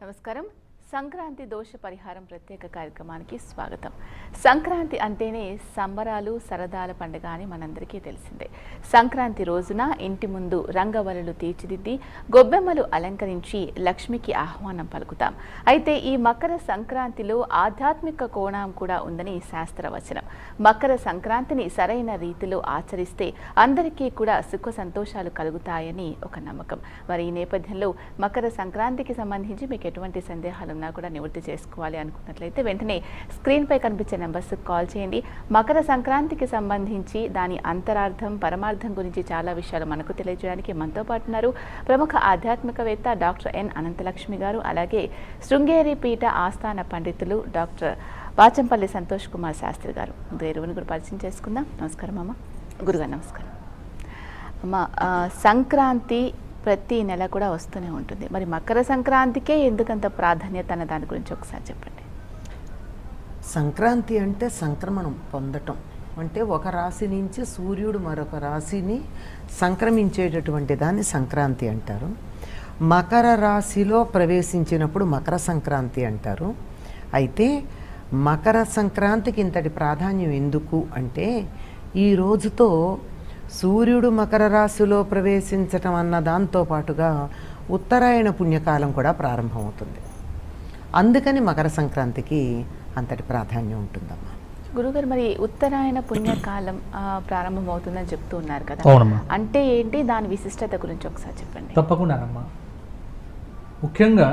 నమస్కారం. సంక్రాంతి దోష పరిహారం ప్రత్యేక కార్యక్రమానికి స్వాగతం. సంక్రాంతి అంటేనే సంబరాలు సరదాల పండుగ అని మనందరికీ తెలిసిందే. సంక్రాంతి రోజున ఇంటి ముందు రంగవల్లులు తీర్చిదిద్ది గొబ్బెమ్మలు అలంకరించి లక్ష్మికి ఆహ్వానం పలుకుతాం. అయితే ఈ మకర సంక్రాంతిలో ఆధ్యాత్మిక కోణం కూడా ఉందని శాస్త్రవచనం. మకర సంక్రాంతిని సరైన రీతిలో ఆచరిస్తే అందరికీ కూడా సుఖ సంతోషాలు కలుగుతాయని ఒక నమ్మకం. మరి ఈ నేపథ్యంలో మకర సంక్రాంతికి సంబంధించి మీకు ఎటువంటి సందేహాలు కూడా నివృత్తి చేసుకోవాలి అనుకున్నట్లయితే వెంటనే స్క్రీన్ పై కనిపించే నెంబర్స్ కాల్ చేయండి. మకర సంక్రాంతికి సంబంధించి దాని అంతరార్థం పరమార్థం గురించి చాలా విషయాలు మనకు తెలియజేయడానికి మనతో పాటు ఉన్నారు ప్రముఖ ఆధ్యాత్మికవేత్త డాక్టర్ ఎన్ అనంతలక్ష్మి గారు, అలాగే శృంగేరి పీఠ ఆస్థాన పండితులు డాక్టర్ వాచంపల్లి సంతోష్ కుమార్ శాస్త్రి గారు. ఇరువురిని కూడా పరిచయం చేసుకుందాం. నమస్కారం అమ్మ. గురుగారు నమస్కారం. అమ్మ, సంక్రాంతి ప్రతి నెల కూడా వస్తూనే ఉంటుంది. మరి మకర సంక్రాంతికే ఎందుకంత ప్రాధాన్యత అన్న దాని గురించి ఒకసారి చెప్పండి. సంక్రాంతి అంటే సంక్రమణం పొందటం, అంటే ఒక రాశి నుంచి సూర్యుడు మరొక రాశిని సంక్రమించేటటువంటి దాన్ని సంక్రాంతి అంటారు. మకర రాశిలో ప్రవేశించినప్పుడు మకర సంక్రాంతి అంటారు. అయితే మకర సంక్రాంతికి ఇంతటి ప్రాధాన్యం ఎందుకు అంటే, ఈ రోజుతో సూర్యుడు మకర రాశిలో ప్రవేశించటం అన్న దాంతో పాటుగా ఉత్తరాయణ పుణ్యకాలం కూడా ప్రారంభమవుతుంది. అందుకని మకర సంక్రాంతికి అంతటి ప్రాధాన్యం ఉంటుందమ్మా. గురుగారు, మరి ఉత్తరాయణ పుణ్యకాలం ప్రారంభమవుతుందని చెప్తూ ఉన్నారు కదా, అంటే ఏంటి, దాని విశిష్టత గురించి ఒకసారి చెప్పండి. తప్పకుండానమ్మా. ముఖ్యంగా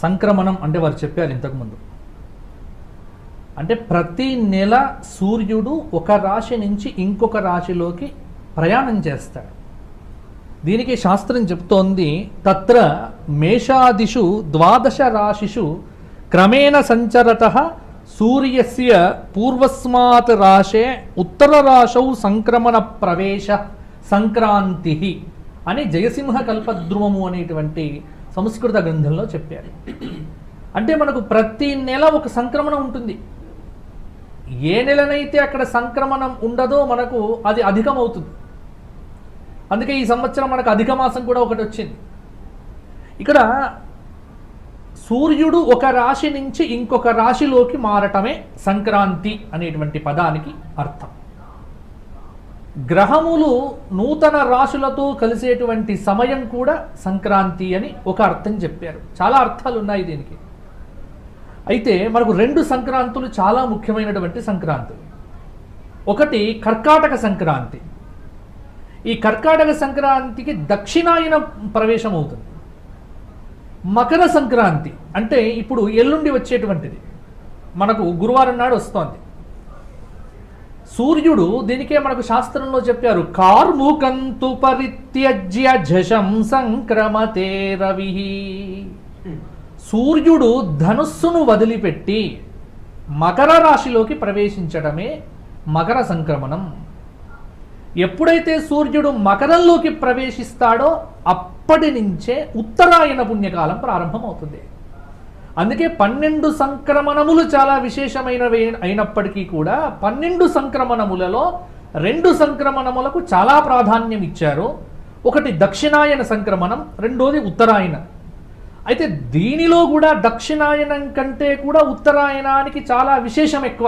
సంక్రమణం అంటే వారు చెప్పారు ఇంతకుముందు, అంటే ప్రతి నెల సూర్యుడు ఒక రాశి నుంచి ఇంకొక రాశిలోకి ప్రయాణం చేస్తాడు. దీనికి శాస్త్రం చెప్తోంది, తత్ర మేషాదిషు ద్వాదశ రాశిషు క్రమేణ సంచరతః సూర్యస్య పూర్వస్మాత్ రాశే ఉత్తర రాశౌ సంక్రమణ ప్రవేశ సంక్రాంతి అని జయసింహ కల్పద్రుమము అనేటువంటి సంస్కృత గ్రంథంలో చెప్పారు. అంటే మనకు ప్రతి నెల ఒక సంక్రమణం ఉంటుంది. ఏ నెలనైతే అక్కడ సంక్రమణం ఉండదో మనకు అది అధికమవుతుంది. అందుకే ఈ సంవత్సరం మనకు అధిక మాసం కూడా ఒకటి వచ్చింది. ఇక్కడ సూర్యుడు ఒక రాశి నుంచి ఇంకొక రాశిలోకి మారటమే సంక్రాంతి అనేటువంటి పదానికి అర్థం. గ్రహములు నూతన రాశులతో కలిసేటువంటి సమయం కూడా సంక్రాంతి అని ఒక అర్థం చెప్పారు. చాలా అర్థాలు ఉన్నాయి దీనికి. అయితే మనకు రెండు సంక్రాంతులు చాలా ముఖ్యమైనటువంటి సంక్రాంతులు. ఒకటి కర్కాటక సంక్రాంతి. ఈ కర్కాటక సంక్రాంతికి దక్షిణాయన ప్రవేశం అవుతుంది. మకర సంక్రాంతి అంటే ఇప్పుడు ఎల్లుండి వచ్చేటువంటిది, మనకు గురువారం నాడు వస్తోంది. సూర్యుడు, దీనికే మనకు శాస్త్రంలో చెప్పారు, కార్ముకంతు పరిత్యజ్య ఝషం సంక్రమతే రవి. సూర్యుడు ధనుస్సును వదిలిపెట్టి మకర రాశిలోకి ప్రవేశించడమే మకర సంక్రమణం. ఎప్పుడైతే సూర్యుడు మకరంలోకి ప్రవేశిస్తాడో అప్పటి నుంచే ఉత్తరాయణ పుణ్యకాలం ప్రారంభమవుతుంది. అందుకే 12 సంక్రమణములు చాలా విశేషమైనవి అయినప్పటికీ కూడా 12 సంక్రమణములలో 2 సంక్రమణములకు చాలా ప్రాధాన్యం ఇచ్చారు. ఒకటి దక్షిణాయన సంక్రమణం, రెండోది ఉత్తరాయణ. అయితే దీనిలో కూడా దక్షిణాయనం కంటే కూడా ఉత్తరాయణానికి చాలా విశేషం ఎక్కువ.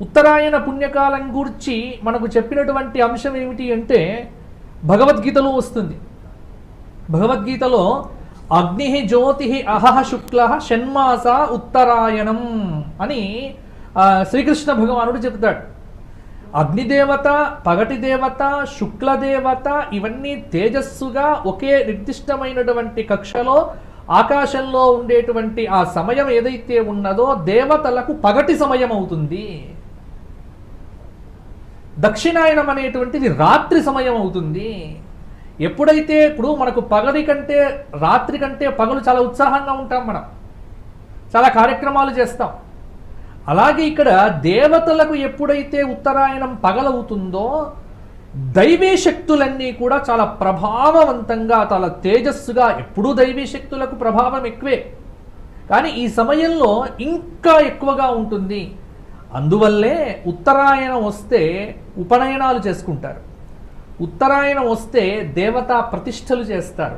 ఉత్తరాయణ పుణ్యకాలం గురించి మనకు చెప్పినటువంటి అంశం ఏమిటి అంటే, భగవద్గీతలో వస్తుంది. భగవద్గీతలో అగ్ని జ్యోతి అహహ శుక్ల షణ్మాస ఉత్తరాయణం అని శ్రీకృష్ణ భగవానుడు చెప్తాడు. అగ్నిదేవత, పగటి దేవత, శుక్లదేవత ఇవన్నీ తేజస్సుగా ఒకే నిర్దిష్టమైనటువంటి కక్షలో ఆకాశంలో ఉండేటువంటి ఆ సమయం ఏదైతే ఉన్నదో దేవతలకు పగటి సమయం అవుతుంది. దక్షిణాయనం అనేటువంటిది రాత్రి సమయం అవుతుంది. ఎప్పుడైతే ఇప్పుడు మనకు పగటి కంటే రాత్రి కంటే పగలు చాలా ఉత్సాహంగా ఉంటాం, మనం చాలా కార్యక్రమాలు చేస్తాం. అలాగే ఇక్కడ దేవతలకు ఎప్పుడైతే ఉత్తరాయణం పగలవుతుందో దైవీ శక్తులన్నీ కూడా చాలా ప్రభావవంతంగా, చాలా తేజస్సుగా, ఎప్పుడూ దైవీ శక్తులకు ప్రభావం ఎక్కువే, కానీ ఈ సమయంలో ఇంకా ఎక్కువగా ఉంటుంది. అందువల్లే ఉత్తరాయణం వస్తే ఉపనయనాలు చేసుకుంటారు. ఉత్తరాయణం వస్తే దేవతా ప్రతిష్టలు చేస్తారు.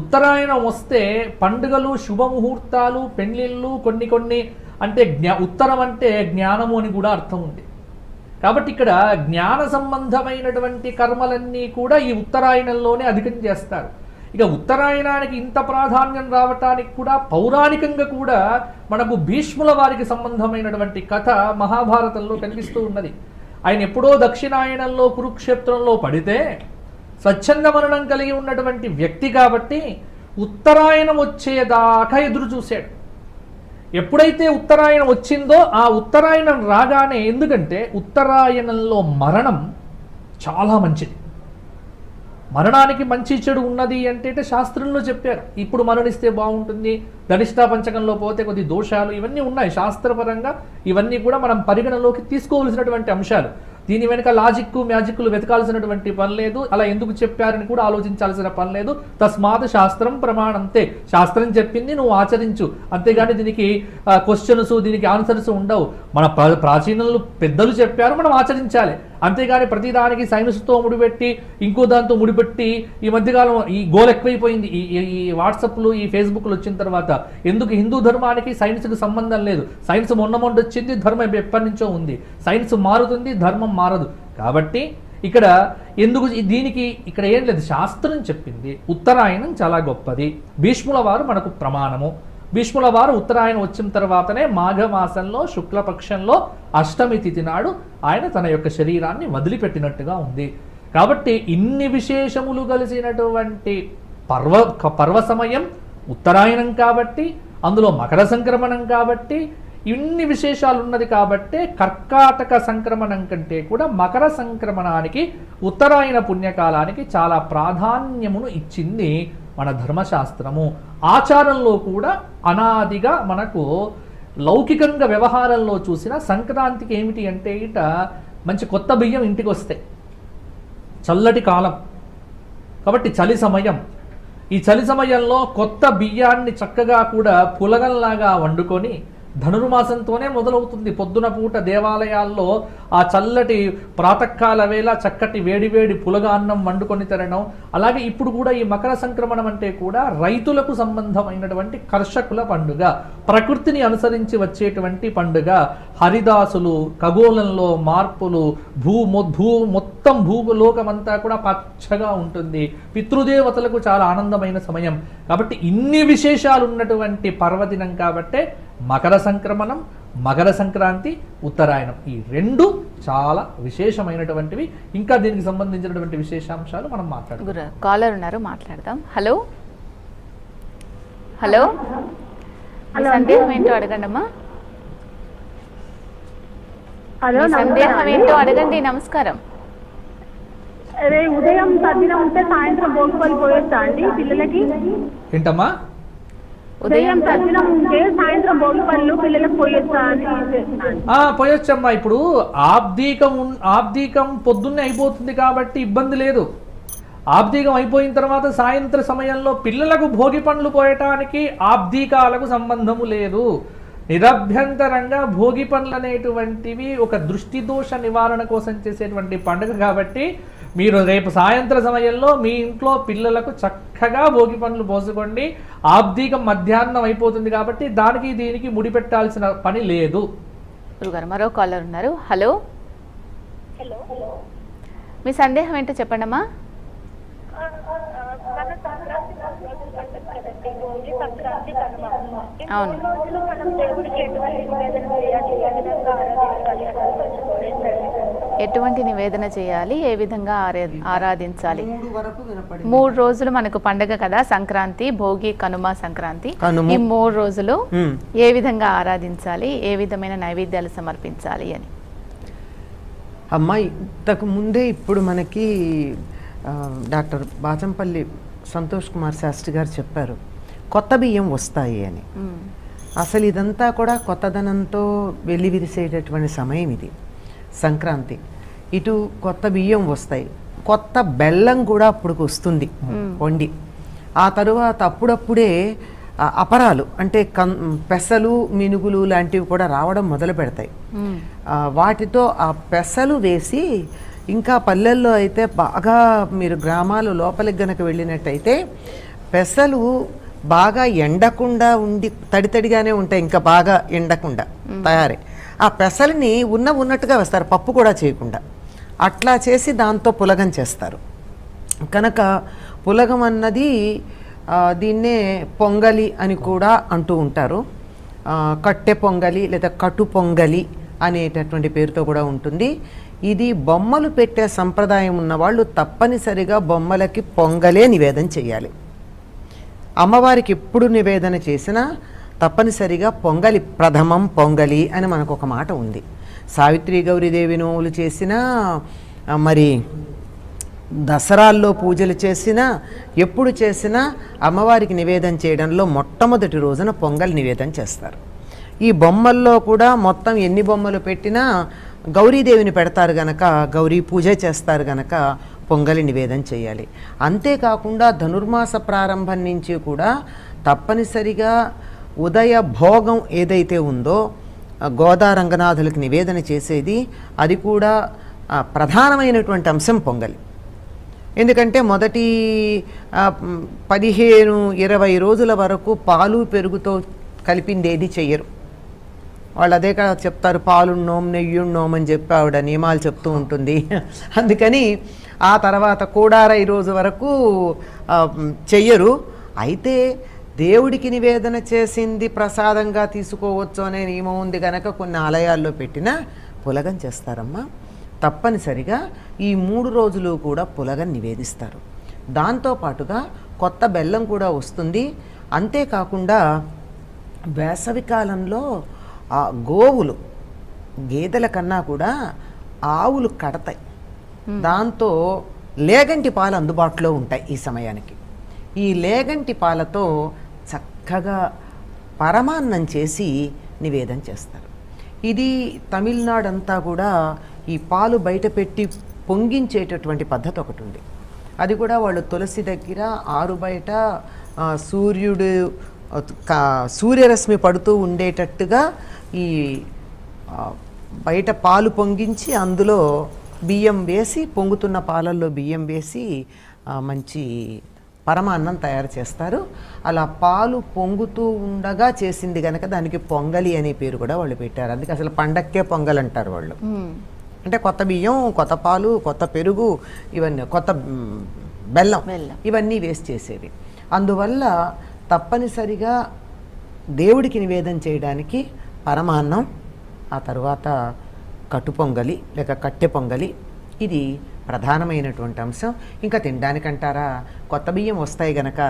ఉత్తరాయణం వస్తే పండుగలు, శుభముహూర్తాలు, పెళ్లిళ్ళు, కొన్ని అంటే ఉత్తరం అంటే జ్ఞానము అని కూడా అర్థం ఉంది. కాబట్టి ఇక్కడ జ్ఞాన సంబంధమైనటువంటి కర్మలన్నీ కూడా ఈ ఉత్తరాయణంలోనే అధికం చేస్తారు. ఇక ఉత్తరాయణానికి ఇంత ప్రాధాన్యం రావటానికి కూడా పౌరాణికంగా కూడా మనకు భీష్ముల వారికి సంబంధమైనటువంటి కథ మహాభారతంలో కనిపిస్తూ ఉన్నది. ఆయన ఎప్పుడో దక్షిణాయనంలో కురుక్షేత్రంలో పడితే స్వచ్ఛంద మరణం కలిగి ఉన్నటువంటి వ్యక్తి కాబట్టి ఉత్తరాయణం వచ్చేదాకా ఎదురు చూశాడు. ఎప్పుడైతే ఉత్తరాయణం వచ్చిందో ఆ ఉత్తరాయణం రాగానే, ఎందుకంటే ఉత్తరాయణంలో మరణం చాలా మంచిది. మరణానికి మంచి చెడు ఉన్నది అంటే శాస్త్రంలో చెప్పారు. ఇప్పుడు మరణిస్తే బాగుంటుంది, ధనిష్టా పంచకంలో పోతే కొద్ది దోషాలు, ఇవన్నీ ఉన్నాయి శాస్త్రపరంగా. ఇవన్నీ కూడా మనం పరిగణలోకి తీసుకోవలసినటువంటి అంశాలు. దీని వెనుక లాజిక్కు మ్యాజిక్లు వెతకాల్సినటువంటి పని లేదు, అలా ఎందుకు చెప్పారని కూడా ఆలోచించాల్సిన పని లేదు. తస్మాత్ శాస్త్రం ప్రమాణంతే, శాస్త్రం చెప్పింది నువ్వు ఆచరించు, అంతేగాని దీనికి క్వశ్చన్స్, దీనికి ఆన్సర్స్ ఉండవు. మన ప్రాచీనులు పెద్దలు చెప్పారు, మనం ఆచరించాలి. అంతేగాని ప్రతిదానికి సైన్స్తో ముడిపెట్టి ఇంకో దాంతో ముడిపెట్టి, ఈ మధ్యకాలం ఈ గోల్ ఎక్కువైపోయింది. ఈ వాట్సాప్లు, ఈ ఫేస్బుక్లు వచ్చిన తర్వాత ఎందుకు హిందూ ధర్మానికి సైన్స్కి సంబంధం లేదు. సైన్స్ మొన్న వచ్చింది, ధర్మం ఎప్పటి నుంచో ఉంది. సైన్స్ మారుతుంది, ధర్మం మారదు. కాబట్టి ఇక్కడ ఎందుకు దీనికి ఇక్కడ ఏం లేదు, శాస్త్రం చెప్పింది ఉత్తరాయణం చాలా గొప్పది. భీష్ముల వారు మనకు ప్రమాణము. భీష్ముల వారు ఉత్తరాయణం వచ్చిన తర్వాతనే మాఘమాసంలో శుక్లపక్షంలో అష్టమి తిథి నాడు ఆయన తన యొక్క శరీరాన్ని వదిలిపెట్టినట్టుగా ఉంది. కాబట్టి ఇన్ని విశేషములు కలిసినటువంటి పర్వ సమయం ఉత్తరాయణం కాబట్టి, అందులో మకర సంక్రమణం కాబట్టి, ఇన్ని విశేషాలు ఉన్నది కాబట్టి కర్కాటక సంక్రమణం కంటే కూడా మకర సంక్రమణానికి, ఉత్తరాయణ పుణ్యకాలానికి చాలా ప్రాధాన్యమును ఇచ్చింది మన ధర్మశాస్త్రము. ఆచారంలో కూడా అనాదిగా మనకు లౌకికంగా వ్యవహారంలో చూసిన సంక్రాంతికి ఏమిటి అంటే ఇట మంచి కొత్త బియ్యం ఇంటికి వస్తాయి. చల్లటి కాలం కాబట్టి చలి సమయం. ఈ చలి సమయంలో కొత్త బియ్యాన్ని చక్కగా కూడా పులగంలాగా వండుకొని, ధనుర్మాసంతోనే మొదలవుతుంది. పొద్దున పూట దేవాలయాల్లో ఆ చల్లటి ప్రాతకాల వేళ చక్కటి వేడివేడి పులగ అన్నం వండుకొని తినడం. అలాగే ఇప్పుడు కూడా ఈ మకర సంక్రమణం అంటే కూడా రైతులకు సంబంధమైనటువంటి కర్షకుల పండుగ, ప్రకృతిని అనుసరించి వచ్చేటువంటి పండుగ. హరిదాసులు, ఖగోళంలో మార్పులు, మొత్తం భూలోకమంతా కూడా పచ్చగా ఉంటుంది. పితృదేవతలకు చాలా ఆనందమైన సమయం. కాబట్టి ఇన్ని విశేషాలు ఉన్నటువంటి పర్వదినం కాబట్టే మకర సంక్రమణం, మకర సంక్రాంతి, ఉత్తరాయణం ఈ రెండు చాలా విశేషమైనటువంటివి. ఇంకా దీనికి సంబంధించినటువంటి విశేషాంశాలు మనం మాట్లాడుకుందాం. కాలర్ ఉన్నారు, మాట్లాడదాం. హలో హలో, సందేహం ఏంటో అడగండి అమ్మా. సందేహం ఏంటో అడగండి. నమస్కారం. అరే ఉదయం తద్దిన ఉంటే సాయంత్రం భోగిపల్లి పోయొచ్చా అండి పిల్లలకి? ఏంటమ్మా? ఉదయం తద్దిన ఉంటే సాయంత్రం భోగిపల్లి పిల్లలకు పోయొచ్చా అని పోయొచ్చమ్మా. ఇప్పుడు ఆబ్దీకం పొద్దున్నే అయిపోతుంది కాబట్టి ఇబ్బంది లేదు. ఆబ్దీకం అయిపోయిన తర్వాత సాయంత్ర సమయంలో పిల్లలకు భోగి పండ్లు పోయటానికి ఆబ్దీకాలకు సంబంధము లేదు. నిరభ్యంతరంగా భోగి పండ్లు అనేటువంటివి ఒక దృష్టి దోష నివారణ కోసం చేసేటువంటి పండుగ కాబట్టి మీరు రేపు సాయంత్ర సమయంలో మీ ఇంట్లో పిల్లలకు చక్కగా భోగి పండ్లు పోసుకోండి. ఆబ్దీకం మధ్యాహ్నం అయిపోతుంది కాబట్టి దానికి దీనికి ముడిపెట్టాల్సిన పని లేదు. గురుగారు మరో కాలర్ ఉన్నారు. హలో, మీ సందేహం ఏంటో చెప్పండి అమ్మా. అవును, ఎటువంటి నివేదన చేయాలి, ఏ విధంగా ఆరాధించాలి? 3 రోజులు మనకు పండుగ కదా, సంక్రాంతి, భోగి, కనుమ, సంక్రాంతి. ఈ 3 రోజులు ఏ విధంగా ఆరాధించాలి, ఏ విధమైన నైవేద్యాలు సమర్పించాలి అని. అమ్మాయి ఇంతకు ముందే ఇప్పుడు మనకి డాక్టర్ బాచంపల్లి సంతోష్ కుమార్ శాస్త్రి గారు చెప్పారు, కొత్త బియ్యం వస్తాయి అని. అసలు ఇదంతా కూడా కొత్తదనంతో వెళ్లి విరిసేటటువంటి సమయం ఇది సంక్రాంతి. ఇటు కొత్త బియ్యం వస్తాయి, కొత్త బెల్లం కూడా అప్పుడు వస్తుంది వండి. ఆ తరువాత అప్పుడప్పుడే అపరాలు అంటే పెసలు, మినుగులు లాంటివి కూడా రావడం మొదలు పెడతాయి. వాటితో ఆ పెసలు వేసి, ఇంకా పల్లెల్లో అయితే బాగా మీరు గ్రామాలు లోపలికి గనక వెళ్ళినట్టయితే పెసలు బాగా ఎండకుండా ఉండి తడితడిగానే ఉంటాయి, ఇంకా బాగా ఎండకుండా తయారై ఆ పెసల్ని ఉన్నట్టుగా వేస్తారు, పప్పు కూడా చేయకుండా. అట్లా చేసి దాంతో పులగం చేస్తారు. కనుక పులగం అన్నది దీన్నే పొంగలి అని కూడా అంటూ ఉంటారు. కట్టె పొంగలి లేదా కటు పొంగలి అనేటటువంటి పేరుతో కూడా ఉంటుంది. ఇది బొమ్మలు పెట్టే సంప్రదాయం ఉన్నవాళ్ళు తప్పనిసరిగా బొమ్మలకి పొంగలే నివేదన చేయాలి. అమ్మవారికి ఎప్పుడు నివేదన చేసినా తప్పనిసరిగా పొంగలి, ప్రథమం పొంగలి అని మనకు ఒక మాట ఉంది. సావిత్రి గౌరీదేవి నోములు చేసినా, మరి దసరాల్లో పూజలు చేసినా, ఎప్పుడు చేసినా అమ్మవారికి నివేదన చేయడంలో మొట్టమొదటి రోజున పొంగల్ నివేదన చేస్తారు. ఈ బొమ్మల్లో కూడా మొత్తం ఎన్ని బొమ్మలు పెట్టినా గౌరీదేవిని పెడతారు గనక, గౌరీ పూజ చేస్తారు గనక పొంగలి నివేదన చేయాలి. అంతేకాకుండా ధనుర్మాస ప్రారంభం నుంచి కూడా తప్పనిసరిగా ఉదయ భోగం ఏదైతే ఉందో గోదా రంగనాథులకు నివేదన చేసేది, అది కూడా ప్రధానమైనటువంటి అంశం పొంగలి. ఎందుకంటే మొదటి 15-20 రోజుల వరకు పాలు పెరుగుతో కలిపింది ఏది చెయ్యరు. వాళ్ళు అదే కదా చెప్తారు, పాలున్నోం నెయ్యున్నోం అని చెప్పి ఆవిడ నియమాలు చెప్తూ ఉంటుంది. అందుకని ఆ తర్వాత కూడారై రోజు వరకు చెయ్యరు. అయితే దేవుడికి నివేదన చేసింది ప్రసాదంగా తీసుకోవచ్చు అనే నియమం ఉంది కనుక కొన్ని ఆలయాల్లో పెట్టినా పులగం చేస్తారమ్మా. తప్పనిసరిగా ఈ 3 రోజులు కూడా పులగం నివేదిస్తారు. దాంతోపాటుగా కొత్త బెల్లం కూడా వస్తుంది. అంతేకాకుండా వేసవి కాలంలో గోవులు, గేదెల కన్నా కూడా ఆవులు కడతాయి. దాంతో లేగంటి పాలు అందుబాటులో ఉంటాయి ఈ సమయానికి. ఈ లేగంటి పాలతో చక్కగా పరమాన్నం చేసి నివేదన చేస్తారు. ఇది తమిళనాడు అంతా కూడా ఈ పాలు బయట పెట్టి పొంగించేటటువంటి పద్ధతి ఒకటి ఉంది. అది కూడా వాళ్ళు తులసి దగ్గర ఆరు బయట సూర్యరశ్మి పడుతూ ఉండేటట్టుగా ఈ బయట పాలు పొంగించి అందులో బియ్యం వేసి, పొంగుతున్న పాలల్లో బియ్యం వేసి మంచి పరమాన్నం తయారు చేస్తారు. అలా పాలు పొంగుతూ ఉండగా చేసింది కనుక దానికి పొంగలి అనే పేరు కూడా వాళ్ళు పెట్టారు. అందుకే అసలు పండక్కే పొంగల్ అంటారు వాళ్ళు. అంటే కొత్త బియ్యం, కొత్త పాలు, కొత్త పెరుగు, ఇవన్నీ కొత్త బెల్లం, ఇవన్నీ వేసి చేసేది. అందువల్ల తప్పనిసరిగా దేవుడికి నివేదన చేయడానికి పరమాన్నం, ఆ తర్వాత కట్టు పొంగలి లేక కట్టె పొంగలి, ఇది ప్రధానమైనటువంటి అంశం. ఇంకా తినడానికంటారా, కొత్త బియ్యం వస్తాయి గనక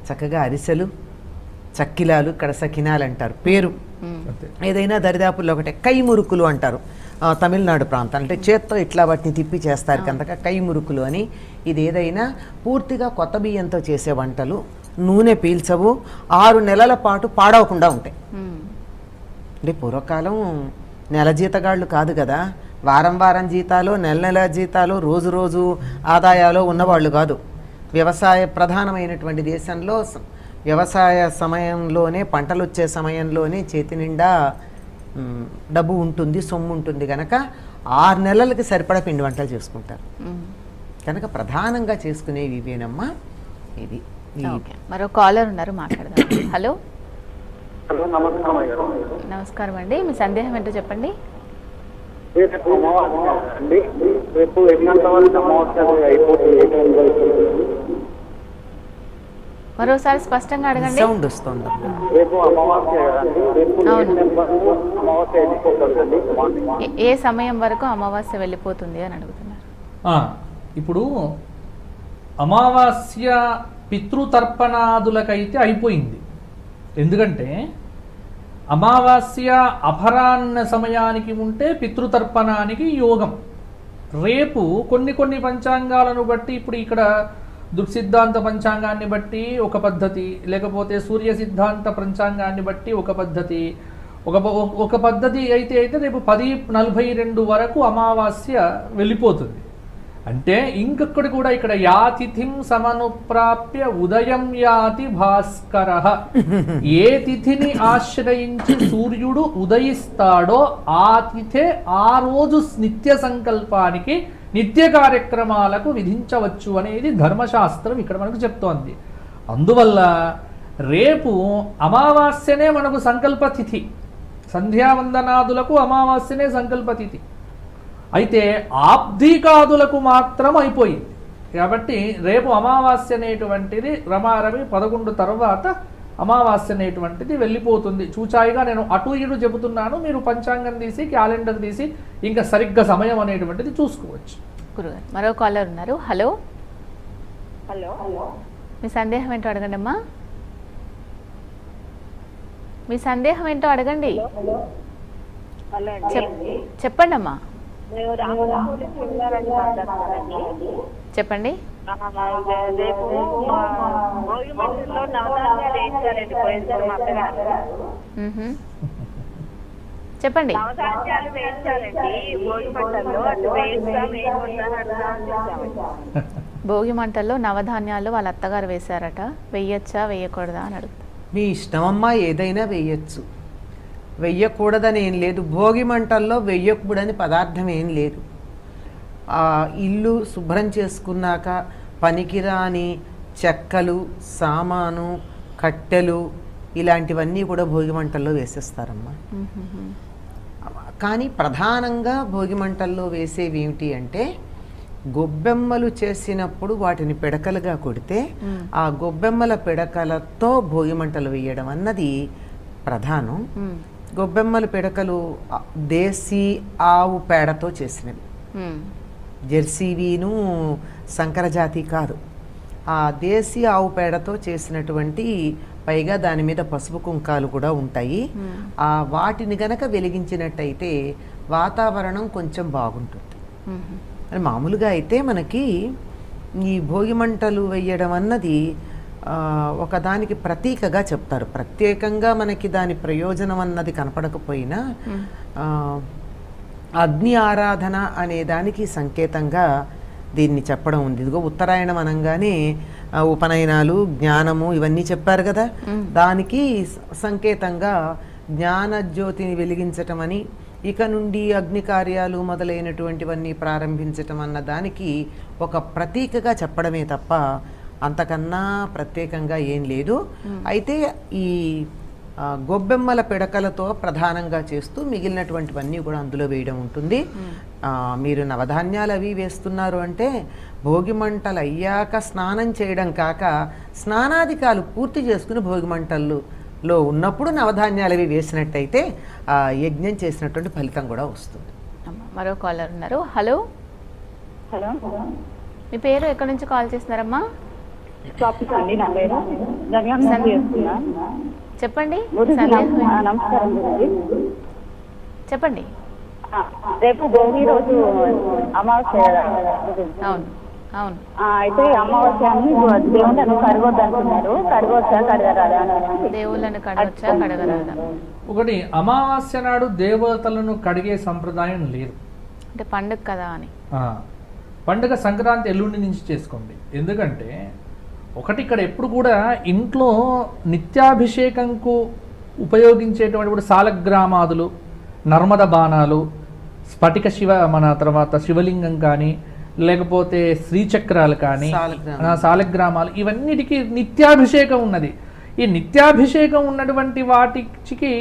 చక్కగా అరిసెలు, చక్కిలాలు, ఇక్కడ సకినాలు అంటారు పేరు. ఏదైనా దరిదాపుల్లో ఒకటే కై మురుకులు అంటారు తమిళనాడు ప్రాంతం. అంటే చేత్తో ఇట్లా వాటిని తిప్పి చేస్తారు కనుక కై మురుకులు అని. ఇది ఏదైనా పూర్తిగా కొత్త బియ్యంతో చేసే వంటలు, నూనె పీల్చవు, 6 నెలల పాటు పాడవకుండా ఉంటాయి. అంటే పూర్వకాలం నెల జీతగాళ్ళు కాదు కదా, వారం జీతాలు, నెల జీతాలు, రోజు ఆదాయాలు ఉన్నవాళ్ళు కాదు. వ్యవసాయ ప్రధానమైనటువంటి దేశంలో వ్యవసాయ సమయంలోనే, పంటలు వచ్చే సమయంలోనే చేతి నిండా డబ్బు ఉంటుంది, సొమ్ము ఉంటుంది కనుక 6 నెలలకి సరిపడా పిండి వంటలు చేసుకుంటారు. కనుక ప్రధానంగా చేసుకునేవి ఇవేనమ్మా. ఇది మరో కాలర్ ఉన్నారు, మాట్లాడదాం. హలో, నమస్కారం. నమస్కారం అండి, మీ సందేహం ఏంటో చెప్పండి. రేపు ఎన్నంత వరకు అమావాస్య అయిపోతుంది. మరోసారి స్పష్టంగా అడగండి. సౌండ్ వస్తుంది. రేపు అమావాస్య కదండి, రేపు అమావాస్య వెళ్ళిపోతుంది. ఏ సమయం వరకు అమావాస్య వెళ్ళిపోతుంది అని అడుగుతున్నారు. ఇప్పుడు అమావాస్య పితృతర్పణాదులకైతే అయిపోయింది. ఎందుకంటే అమావాస్య అపరాహ్న సమయానికి ఉంటే పితృతర్పణానికి యోగం. రేపు కొన్ని పంచాంగాలను బట్టి, ఇప్పుడు ఇక్కడ దుర్సిద్ధాంత పంచాంగాన్ని బట్టి ఒక పద్ధతి, లేకపోతే సూర్య సిద్ధాంత పంచాంగాన్ని బట్టి ఒక పద్ధతి, ఒక పద్ధతి అయితే రేపు 10:42 వరకు అమావాస్య వెళ్ళిపోతుంది. అంటే ఇంకొకటి కూడా ఇక్కడ యాతిథిం సమనుప్రాప్య ఉదయం యాతి భాస్కరః. ఏ తిథిని ఆశ్రయించి సూర్యుడు ఉదయిస్తాడో ఆ తిథే ఆ రోజు నిత్య సంకల్పానికి, నిత్య కార్యక్రమాలకు విధించవచ్చు అనేది ధర్మశాస్త్రం ఇక్కడ మనకు చెప్తోంది. అందువల్ల రేపు అమావాస్యనే మనకు సంకల్ప తిథి, సంధ్యావందనాదులకు అమావాస్యనే సంకల్ప తిథి. అయితే ఆబ్దికాదులకు మాత్రం అయిపోయింది. కాబట్టి రేపు అమావాస్య అనేటువంటిది రమారమి 11 తర్వాత అమావాస్య అనేటువంటిది వెళ్ళిపోతుంది. చూచాయిగా నేను అటు ఇటు చెబుతున్నాను, మీరు పంచాంగం తీసి క్యాలెండర్ తీసి ఇంకా సరిగ్గా సమయం అనేటువంటిది చూసుకోవచ్చు. గురుగారు మరో కాలర్ ఉన్నారు. హలో, హలో, మీ సందేహం ఏంటో అడగండి అమ్మా. మీ సందేహం ఏంటో అడగండి. హలో చెప్పండి అమ్మా, నేను రామరాజు చూడాలని మాట్లాడుతున్నానండి. చెప్పండి. రేపు భోగి మంటల్లో నవధాన్యాలు వేయించారండి పోయినసారి మా అత్తగారు. చెప్పండి. నవధాన్యాలు వేయించారండి భోగి మంటల్లో, అటు భోగి మంటల్లో నవధాన్యాలు వాళ్ళ అత్తగారు వేశారట, వెయ్యొచ్చా వేయకూడదా అని అడుగుతా. మీ ఇష్టమమ్మా, ఏదైనా వెయ్యొచ్చు, వెయ్యకూడదని ఏం లేదు. భోగి మంటల్లో వెయ్యకూడని పదార్థం ఏం లేదు. ఇల్లు శుభ్రం చేసుకున్నాక పనికిరాని చెక్కలు, సామాను, కట్టెలు ఇలాంటివన్నీ కూడా భోగి మంటల్లో వేసేస్తారమ్మా. కానీ ప్రధానంగా భోగి మంటల్లో వేసేవి ఏమిటి అంటే, గొబ్బెమ్మలు చేసినప్పుడు వాటిని పిడకలుగా కొడితే ఆ గొబ్బెమ్మల పిడకలతో భోగి మంటలు వేయడం అన్నది ప్రధానం. గొబ్బెమ్మల పిడకలు దేశీ ఆవు పేడతో చేసినవి, జెర్సీవీను సంకరజాతి కాదు. ఆ దేశీ ఆవు పేడతో చేసినటువంటి, పైగా దాని మీద పసుపు కుంకాలు కూడా ఉంటాయి. వాటిని గనక వెలిగించినట్టయితే వాతావరణం కొంచెం బాగుంటుంది. అని మామూలుగా అయితే మనకి ఈ భోగి మంటలు వేయడం అన్నది ఒకదానికి ప్రతీకగా చెప్తారు. ప్రత్యేకంగా మనకి దాని ప్రయోజనం అన్నది కనపడకపోయినా అగ్ని ఆరాధన అనే దానికి సంకేతంగా దీన్ని చెప్పడం ఉంది. ఇదిగో ఉత్తరాయణం అనగానే ఉపనయనాలు, జ్ఞానము ఇవన్నీ చెప్పారు కదా, దానికి సంకేతంగా జ్ఞానజ్యోతిని వెలిగించటం అని, ఇక నుండి అగ్ని కార్యాలు మొదలైనటువంటివన్నీ ప్రారంభించటం అన్న దానికి ఒక ప్రతీకగా చెప్పడమే తప్ప అంతకన్నా ప్రత్యేకంగా ఏం లేదు. అయితే ఈ గొబ్బెమ్మల పిడకలతో ప్రధానంగా చేస్తూ మిగిలినటువంటివన్నీ కూడా అందులో వేయడం ఉంటుంది. మీరు నవధాన్యాలు అవి వేస్తున్నారు అంటే భోగి మంటలు అయ్యాక స్నానం చేయడం కాక స్నానాధికాలు పూర్తి చేసుకుని భోగి మంటల్లో ఉన్నప్పుడు నవధాన్యాలు అవి వేసినట్టయితే యజ్ఞం చేసినటువంటి ఫలితం కూడా వస్తుంది. మరో కాలర్ ఉన్నారు. హలో, హలో, మీ పేరు ఎక్కడి నుంచి కాల్ చేస్తున్నారమ్మా? అండి, నా పేరు జగన్ చేస్తున్నా. చెప్పండి. నమస్కారం గురించి చెప్పండి. రేపు భోగి రోజు అమావాస్య. అవును అవును. అయితే అమావాస్యని దేవుళ్ళను కడగొద్దంటున్నారు. కడగొచ్చా కడగరాదా? దేవుళ్ళను కడగొచ్చా కడగరాదా? ఒకటి, అమావాస్య నాడు దేవతలను కడిగే సంప్రదాయం లేదు. అంటే పండుగ కదా అని. పండుగ సంక్రాంతి ఎల్లుండి నుంచి చేసుకోండి. ఎందుకంటే ఒకటి, ఇక్కడ ఎప్పుడు కూడా ఇంట్లో నిత్యాభిషేకంకు ఉపయోగించేటువంటి సాలగ్రామాదులు, నర్మద బాణాలు, స్ఫటిక మన తర్వాత శివలింగం కానీ, లేకపోతే శ్రీచక్రాలు కానీ, సాలగ్రామాలు, ఇవన్నిటికీ నిత్యాభిషేకం ఉన్నది. ఈ నిత్యాభిషేకం ఉన్నటువంటి వాటికి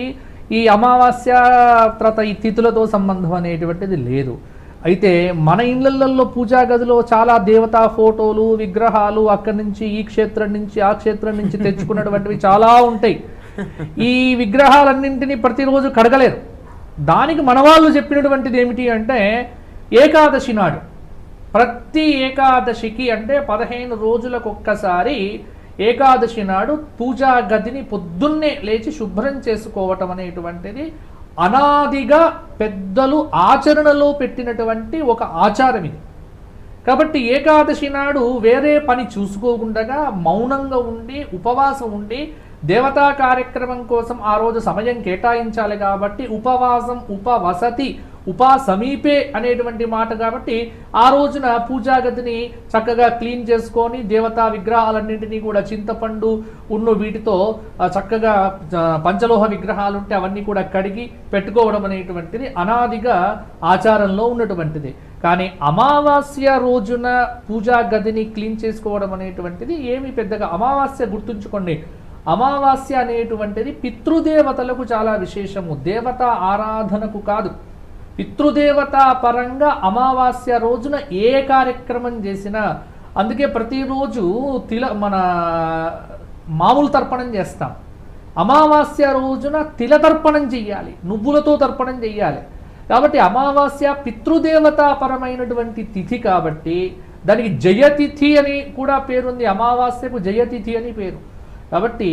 ఈ అమావాస్య తర్వాత ఈ తిథులతో సంబంధం అనేటువంటిది లేదు. అయితే మన ఇళ్లల్లో పూజా గదిలో చాలా దేవతా ఫోటోలు, విగ్రహాలు అక్కడి నుంచి ఈ క్షేత్రం నుంచి ఆ క్షేత్రం నుంచి తెచ్చుకున్నటువంటివి చాలా ఉంటాయి. ఈ విగ్రహాలన్నింటినీ ప్రతిరోజు కడగలేరు. దానికి మన వాళ్ళు చెప్పినటువంటిది ఏమిటి అంటే, ఏకాదశి నాడు, ప్రతి ఏకాదశికి అంటే 15 రోజులకు ఒక్కసారి ఏకాదశి నాడు పూజా గదిని పొద్దున్నే లేచి శుభ్రం చేసుకోవటం అనేటువంటిది అనాదిగా పెద్దలు ఆచరణలో పెట్టినటువంటి ఒక ఆచారం ఇది. కాబట్టి ఏకాదశి నాడు వేరే పని చూసుకోకుండా మౌనంగా ఉండి ఉపవాసం ఉండి దేవతా కార్యక్రమం కోసం ఆ రోజు సమయం కేటాయించాలి. కాబట్టి ఉపవాసం ఉపవసతి సమీపే అనేటువంటి మాట కాబట్టి ఆ రోజున పూజా గదిని చక్కగా క్లీన్ చేసుకొని దేవతా విగ్రహాలన్నింటినీ కూడా చింతపండు ఉన్ను వీటితో చక్కగా పంచలోహ విగ్రహాలు ఉంటే అవన్నీ కూడా కడిగి పెట్టుకోవడం అనేటువంటిది అనాదిగా ఆచారంలో ఉన్నటువంటిది. కానీ అమావాస్య రోజున పూజా గదిని క్లీన్ చేసుకోవడం అనేటువంటిది ఏమి పెద్దగా, అమావాస్య గుర్తుంచుకోండి, అమావాస్య అనేటువంటిది పితృదేవతలకు చాలా విశేషము, దేవత ఆరాధనకు కాదు. పితృదేవతా పరంగా అమావాస్య రోజున ఏ కార్యక్రమం చేసినా, అందుకే ప్రతిరోజు మన మామూలు తర్పణం చేస్తాం, అమావాస్య రోజున తిల తర్పణం చెయ్యాలి, నువ్వులతో తర్పణం చెయ్యాలి. కాబట్టి అమావాస్య పితృదేవతాపరమైనటువంటి తిథి కాబట్టి దానికి జయతిథి అని కూడా పేరుంది, అమావాస్యకు జయతిథి అని పేరు. కాబట్టి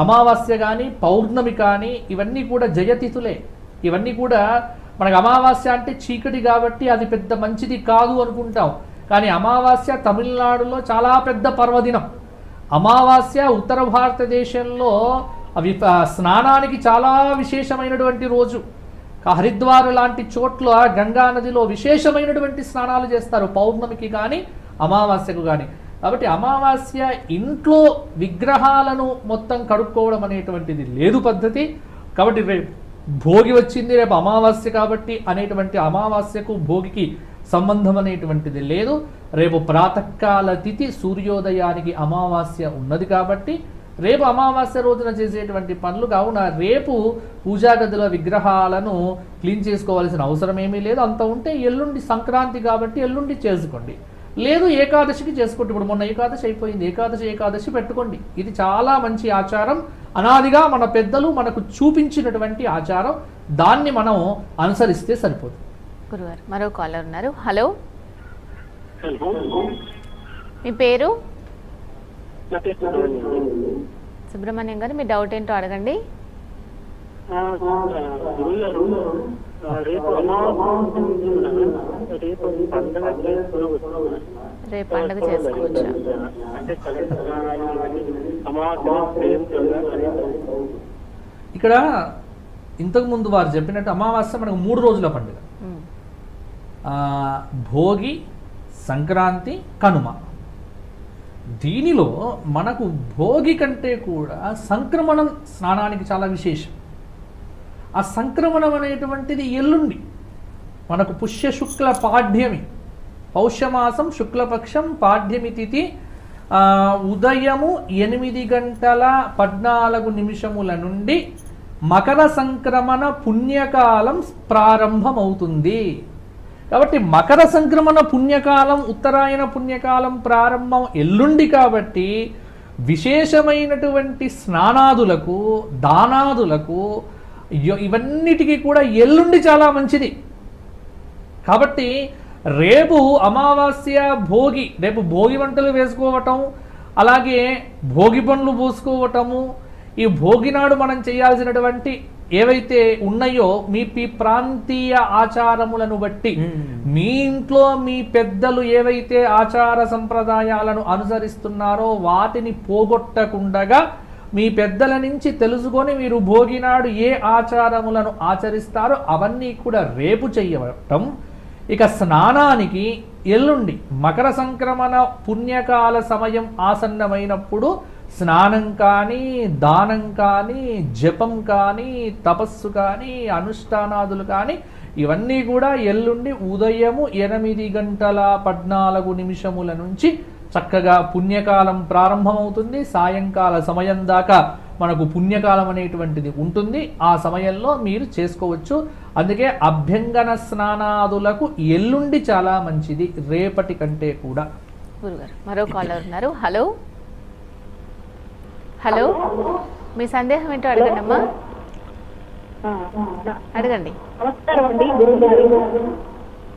అమావాస్య కానీ పౌర్ణమి కానీ ఇవన్నీ కూడా జయతిథులే. ఇవన్నీ కూడా మనకు అమావాస్య అంటే చీకటి కాబట్టి అది పెద్ద మంచిది కాదు అనుకుంటాం, కానీ అమావాస్య తమిళనాడులో చాలా పెద్ద పర్వదినం. అమావాస్య ఉత్తర భారతదేశంలో అవి స్నానానికి చాలా విశేషమైనటువంటి రోజు. హరిద్వార్ లాంటి చోట్ల గంగా నదిలో విశేషమైనటువంటి స్నానాలు చేస్తారు పౌర్ణమికి కానీ అమావాస్యకు కానీ. కాబట్టి అమావాస్య ఇంట్లో విగ్రహాలను మొత్తం కడుక్కోవడం అనేటువంటిది లేదు పద్ధతి. కాబట్టి రేపు భోగి వచ్చింది, రేపు అమావాస్య కాబట్టి అనేటువంటి అమావాస్యకు భోగికి సంబంధం అనేటువంటిది లేదు. రేపు ప్రాతకాల తిథి సూర్యోదయానికి అమావాస్య ఉన్నది కాబట్టి రేపు అమావాస్య రోజున చేసేటువంటి పనులు కావున రేపు పూజా గదిలో విగ్రహాలను క్లీన్ చేసుకోవాల్సిన అవసరం ఏమీ లేదు. అంత ఉంటే ఎల్లుండి సంక్రాంతి కాబట్టి ఎల్లుండి చేసుకోండి, లేదు ఏకాదశికి చేసుకోండి. ఇప్పుడు మొన్న ఏకాదశి అయిపోయింది, ఏకాదశి పెట్టుకోండి. ఇది చాలా మంచి ఆచారం, అనాదిగా మన పెద్దలు మనకు చూపించినటువంటి ఆచారం, దాన్ని మనం అనుసరిస్తే సరిపోతుంది. గురుగారు మరో కాలర్ ఉన్నారు. హలో, మీ పేరు? సుబ్రహ్మణ్యం గారు, మీ డౌట్ ఏంటో అడగండి. రేపు పండుగ చేసుకోవచ్చు. ఇక్కడ ఇంతకు ముందు వారు చెప్పినట్టు అమావాస్య మనకు 3 రోజుల పండుగ. భోగి, సంక్రాంతి, కనుమ. దీనిలో మనకు భోగి కంటే కూడా సంక్రమణం స్నానానికి చాలా విశేషం. ఆ సంక్రమణం అనేటువంటిది ఎల్లుండి మనకు పుష్యశుక్ల పాడ్యమి, పౌష్యమాసం శుక్లపక్షం పాడ్యమి తిథి ఉదయము 8:14 నుండి మకర సంక్రమణ పుణ్యకాలం ప్రారంభమవుతుంది. కాబట్టి మకర సంక్రమణ పుణ్యకాలం, ఉత్తరాయణ పుణ్యకాలం ప్రారంభం ఎల్లుండి కాబట్టి విశేషమైనటువంటి స్నానాదులకు, దానాదులకు, ఇవన్నిటికీ కూడా ఎల్లుండి చాలా మంచిది. కాబట్టి రేపు అమావాస్య భోగి, రేపు భోగి వంటలు వేసుకోవటం, అలాగే భోగి పండ్లు పోసుకోవటము, ఈ భోగి నాడు మనం చేయాల్సినటువంటి ఏవైతే ఉన్నాయో మీ ప్రాంతీయ ఆచారములను బట్టి, మీ ఇంట్లో మీ పెద్దలు ఏవైతే ఆచార సంప్రదాయాలను అనుసరిస్తున్నారో వాటిని పోగొట్టకుండగా మీ పెద్దల నుంచి తెలుసుకొని మీరు భోగినాడు ఏ ఆచారములను ఆచరిస్తారో అవన్నీ కూడా రేపు చెయ్యటం. ఇక స్నానానికి ఎల్లుండి మకర సంక్రమణ పుణ్యకాల సమయం ఆసన్నమైనప్పుడు స్నానం కానీ, దానం కానీ, జపం కానీ, తపస్సు కానీ, అనుష్ఠానాదులు కానీ ఇవన్నీ కూడా ఎల్లుండి ఉదయము 8:14 నుంచి చక్కగా పుణ్యకాలం ప్రారంభమవుతుంది. సాయంకాల సమయం దాకా మనకు పుణ్యకాలం అనేటువంటిది ఉంటుంది. ఆ సమయంలో మీరు చేసుకోవచ్చు. అందుకే అభ్యంగన స్నానాదులకు ఎల్లుండి చాలా మంచిది రేపటి కంటే కూడా. గురుగారు మరో కాలర్ ఉన్నారు. హలో, హలో, మీ సందేహం ఏంటో అడగండి అమ్మా, అడగండి. నమస్కారం అండి గురుగారు.